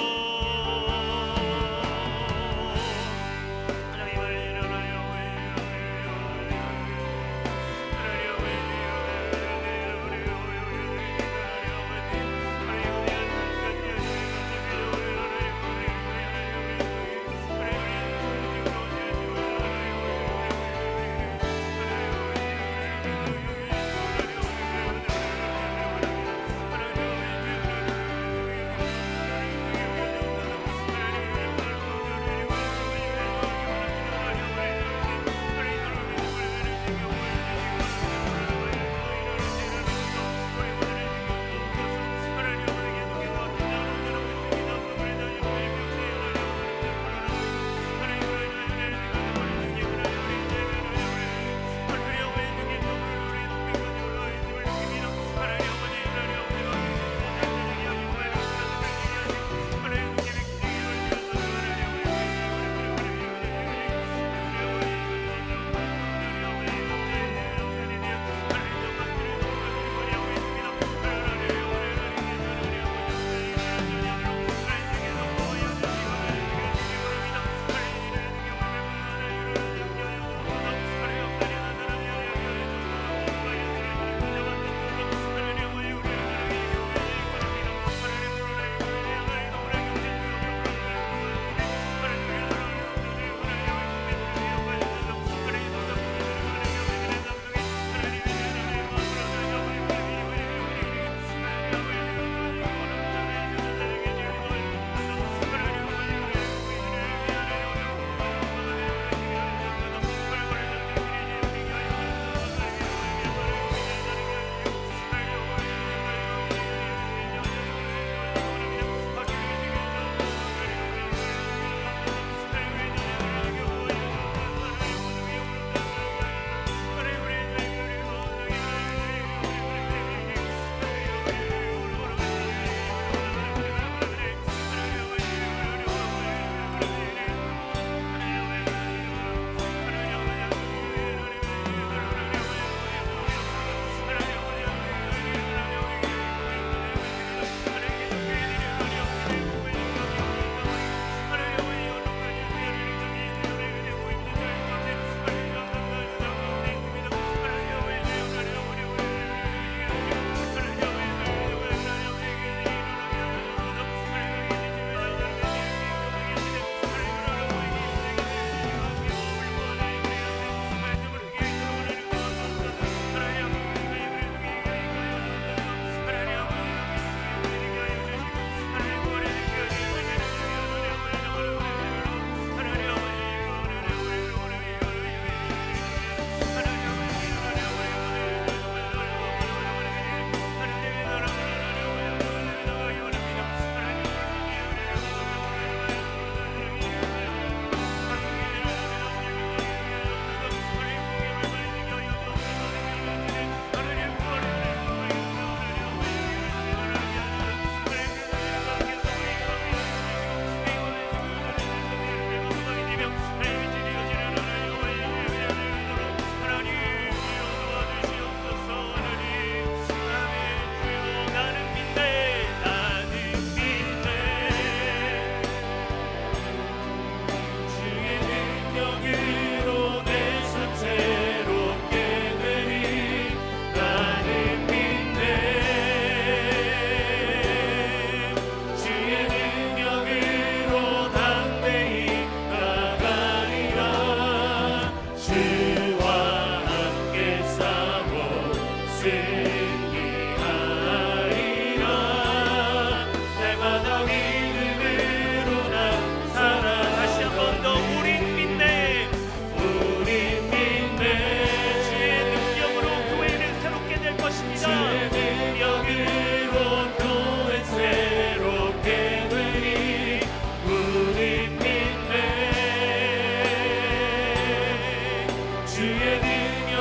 주의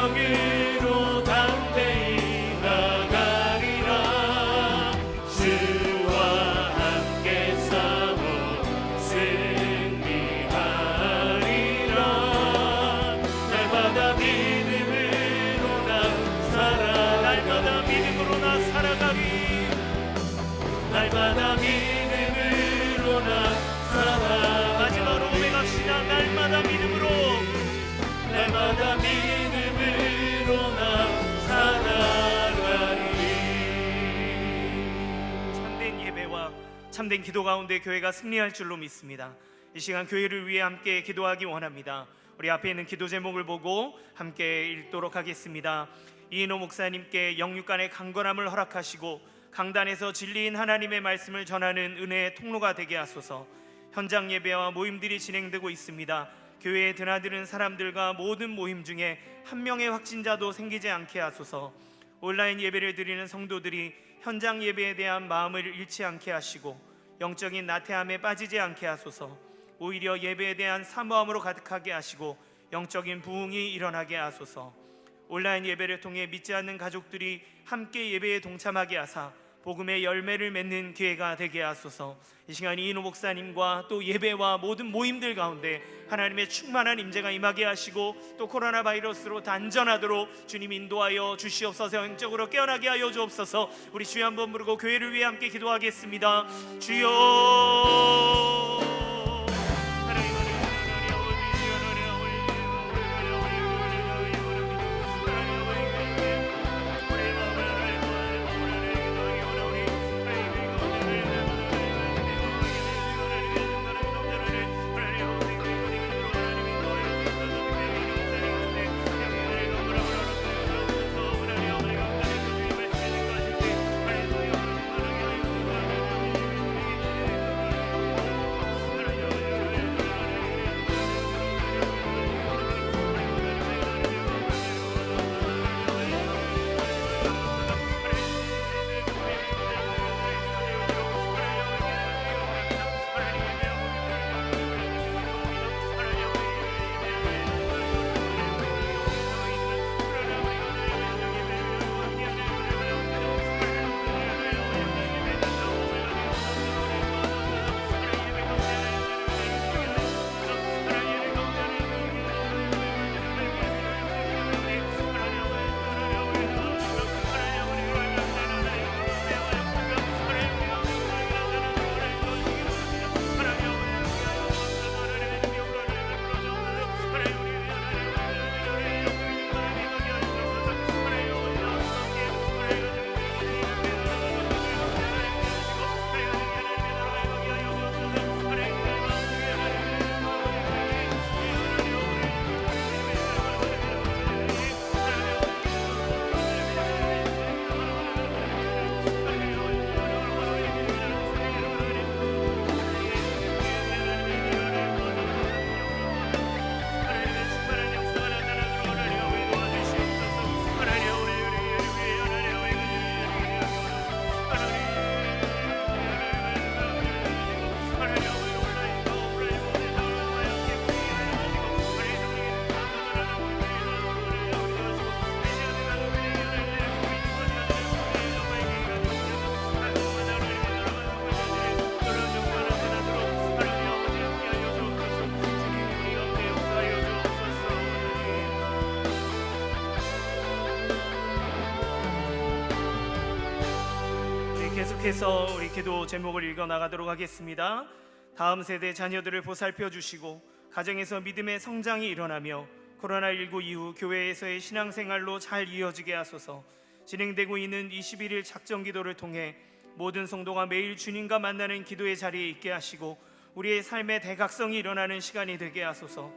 능력으로 담대히 나가리라. 주와 함께 싸워 승리하리라. 날마다 믿음으로 나 살아. 날마다 믿음으로 나 살아가리. 날마다 믿음으로 나 살아. 마지막으로 고백합시다. 날마다 믿음으로, 날마다 믿음으로 나 살아가리. 참된 예배와 참된 기도 가운데 교회가 승리할 줄로 믿습니다. 이 시간 교회를 위해 함께 기도하기 원합니다. 우리 앞에 있는 기도 제목을 보고 함께 읽도록 하겠습니다. 이인호 목사님께 영육간의 강건함을 허락하시고 강단에서 진리인 하나님의 말씀을 전하는 은혜의 통로가 되게 하소서. 현장 예배와 모임들이 진행되고 있습니다. 교회에 드나드는 사람들과 모든 모임 중에 한 명의 확진자도 생기지 않게 하소서. 온라인 예배를 드리는 성도들이 현장 예배에 대한 마음을 잃지 않게 하시고 영적인 나태함에 빠지지 않게 하소서. 오히려 예배에 대한 사모함으로 가득하게 하시고 영적인 부흥이 일어나게 하소서. 온라인 예배를 통해 믿지 않는 가족들이 함께 예배에 동참하게 하사 복음의 열매를 맺는 기회가 되게 하소서. 이 시간 이인호 목사님과 또 예배와 모든 모임들 가운데 하나님의 충만한 임재가 임하게 하시고 또 코로나 바이러스로 단전하도록 주님 인도하여 주시옵소서. 영적으로 깨어나게 하여 주옵소서. 우리 주여 한번 부르고 교회를 위해 함께 기도하겠습니다. 주여. 계속해서 우리 기도 제목을 읽어 나가도록 하겠습니다. 다음 세대 자녀들을 보살펴 주시고 가정에서 믿음의 성장이 일어나며 코로나19 이후 교회에서의 신앙생활로 잘 이어지게 하소서. 진행되고 있는 21일 작정 기도를 통해 모든 성도가 매일 주님과 만나는 기도의 자리에 있게 하시고 우리의 삶의 대각성이 일어나는 시간이 되게 하소서.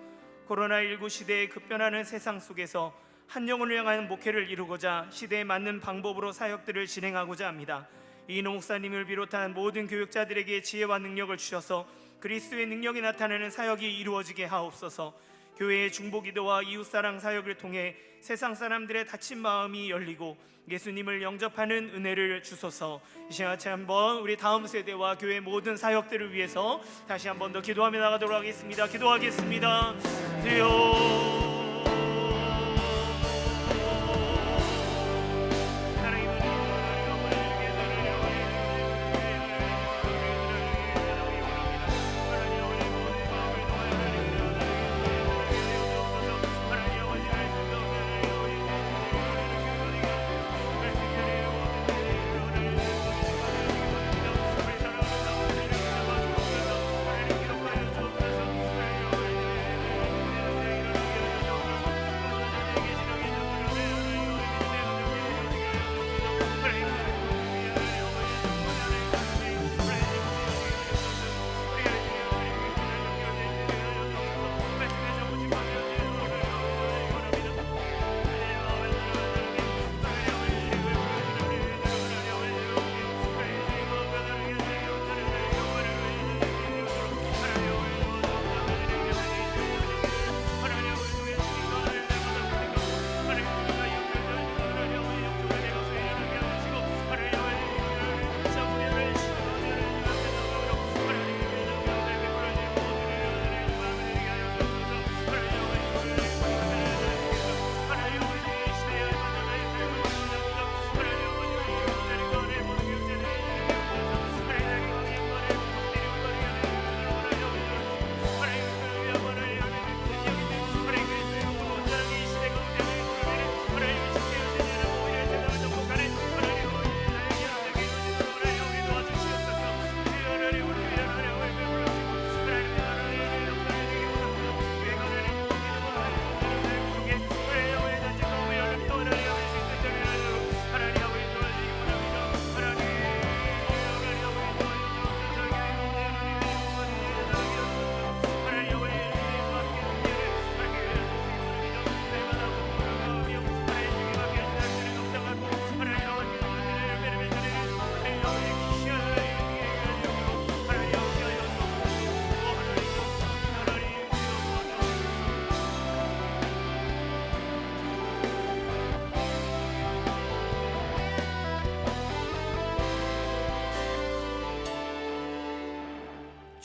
코로나19 시대의 급변하는 세상 속에서 한 영혼을 향한 목회를 이루고자 시대에 맞는 방법으로 사역들을 진행하고자 합니다. 이인호 목사님을 비롯한 모든 교육자들에게 지혜와 능력을 주셔서 그리스도의 능력이 나타나는 사역이 이루어지게 하옵소서. 교회의 중보기도와 이웃사랑 사역을 통해 세상 사람들의 닫힌 마음이 열리고 예수님을 영접하는 은혜를 주소서. 이 시간 같이 한번 우리 다음 세대와 교회 모든 사역들을 위해서 다시 한번 더 기도하며 나가도록 하겠습니다. 기도하겠습니다. 주여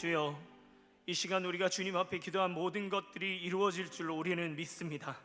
주여, 이 시간 우리가 주님 앞에 기도한 모든 것들이 이루어질 줄로 우리는 믿습니다.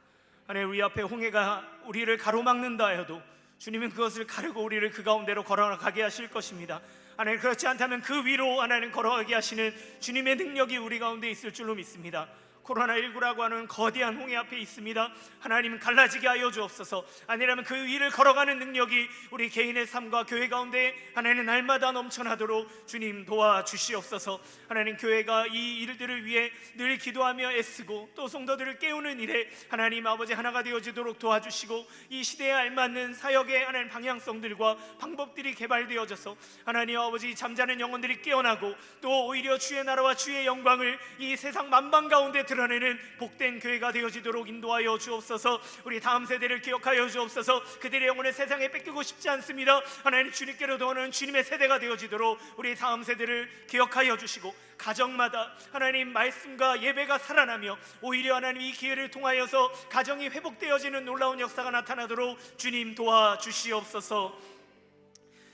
하나님, 우리 앞에 홍해가 우리를 가로막는다 해도 주님은 그것을 가르고 우리를 그 가운데로 걸어가게 하실 것입니다. 하나님, 그렇지 않다면 그 위로 하나님 걸어가게 하시는 주님의 능력이 우리 가운데 있을 줄로 믿습니다. 코로나19라고 하는 거대한 홍해 앞에 있습니다. 하나님, 갈라지게 하여 주옵소서. 아니라면 그 위를 걸어가는 능력이 우리 개인의 삶과 교회 가운데 하나님 날마다 넘쳐나도록 주님 도와주시옵소서. 하나님, 교회가 이 일들을 위해 늘 기도하며 애쓰고 또 성도들을 깨우는 일에 하나님 아버지 하나가 되어지도록 도와주시고, 이 시대에 알맞는 사역의 하나님 방향성들과 방법들이 개발되어져서 하나님 아버지 잠자는 영혼들이 깨어나고 또 오히려 주의 나라와 주의 영광을 이 세상 만방 가운데 드러내는 복된 교회가 되어지도록 인도하여 주옵소서. 우리 다음 세대를 기억하여 주옵소서. 그들의 영혼을 세상에 뺏기고 싶지 않습니다. 하나님, 주님께로 도는 주님의 세대가 되어지도록 우리 다음 세대를 기억하여 주시고, 가정마다 하나님 말씀과 예배가 살아나며 오히려 하나님 이 기회를 통하여서 가정이 회복되어지는 놀라운 역사가 나타나도록 주님 도와주시옵소서.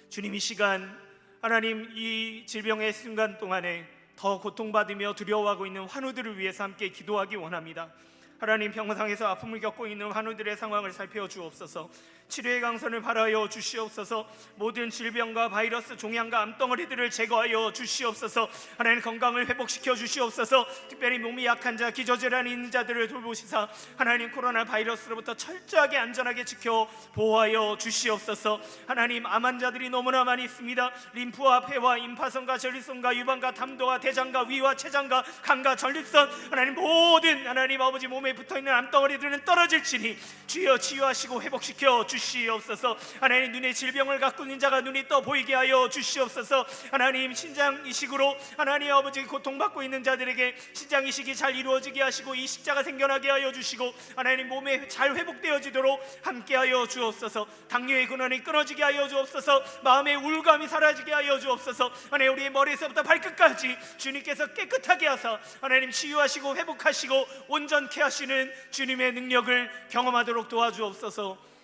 주님, 이 시간 하나님 이 질병의 순간 동안에 더 고통받으며 두려워하고 있는 환우들을 위해서 함께 기도하기 원합니다. 하나님, 병상에서 아픔을 겪고 있는 환우들의 상황을 살펴주옵소서. 치료의 강선을 바라여 주시옵소서. 모든 질병과 바이러스, 종양과 암덩어리들을 제거하여 주시옵소서. 하나님, 건강을 회복시켜 주시옵소서. 특별히 몸이 약한 자, 기저질환이 있는 자들을 돌보시사 하나님 코로나 바이러스로부터 철저하게 안전하게 지켜 보호하여 주시옵소서. 하나님, 암 환자들이 너무나 많이 있습니다. 림프와 폐와 임파선과 전립선과 유방과 담도와 대장과 위와 췌장과 간과 전립선, 하나님 모든 하나님 아버지 몸에 붙어있는 암덩어리들은 떨어질지니 주여 치유하시고 회복시켜 주시옵소서. 하나님, 눈의 질병을 갖고 있는 자가 눈이 떠 보이게 하여 주시옵소서. 하나님, 신장 이식으로 하나님 아버지 고통받고 있는 자들에게 신장 이식이 잘 이루어지게 하시고 이 십자가 생겨나게 하여 주시고 하나님 몸에 잘 회복되어지도록 함께하여 주옵소서. 당뇨의 근원이 끊어지게 하여 주옵소서. 마음의 우울감이 사라지게 하여 주옵소서. 하나님, 우리의 머리에서부터 발끝까지 주님께서 깨끗하게 하사 하나님 치유하시고 회복하시고 온전케 하시는 주님의 능력을 경험하도록 도와주옵소서.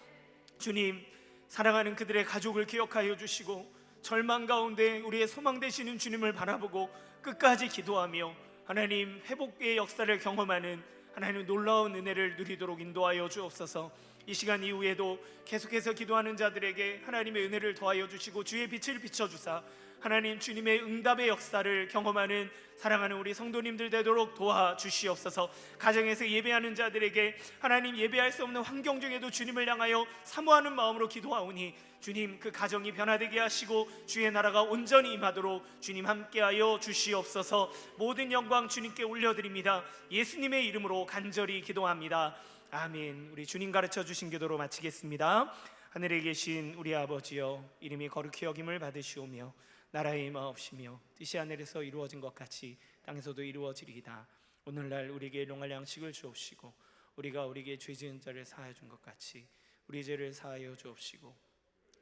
주님, 사랑하는 그들의 가족을 기억하여 주시고 절망 가운데 우리의 소망 되시는 주님을 바라보고 끝까지 기도하며 하나님 회복의 역사를 경험하는 하나님 놀라운 은혜를 누리도록 인도하여 주옵소서. 이 시간 이후에도 계속해서 기도하는 자들에게 하나님의 은혜를 더하여 주시고 주의 빛을 비춰주사 하나님 주님의 응답의 역사를 경험하는 사랑하는 우리 성도님들 되도록 도와주시옵소서. 가정에서 예배하는 자들에게 하나님 예배할 수 없는 환경 중에도 주님을 향하여 사모하는 마음으로 기도하오니 주님 그 가정이 변화되게 하시고 주의 나라가 온전히 임하도록 주님 함께하여 주시옵소서. 모든 영광 주님께 올려드립니다. 예수님의 이름으로 간절히 기도합니다. 아멘. 우리 주님 가르쳐 주신 기도로 마치겠습니다. 하늘에 계신 우리 아버지여, 이름이 거룩히 여김을 받으시오며 나라의 임하옵시며 뜻이 하늘에서 이루어진 것 같이 땅에서도 이루어지리이다. 오늘날 우리에게 일용할 양식을 주옵시고 우리가 우리에게 죄 지은 자를 사하여 준 것 같이 우리 죄를 사하여 주옵시고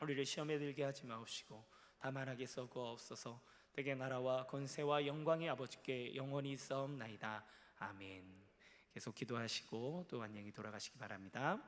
우리를 시험에 들게 하지 마옵시고 다만 악에 썩어옵소서. 대개 나라와 권세와 영광이 아버지께 영원히 있사옵나이다. 아멘. 계속 기도하시고 또 안녕히 돌아가시기 바랍니다.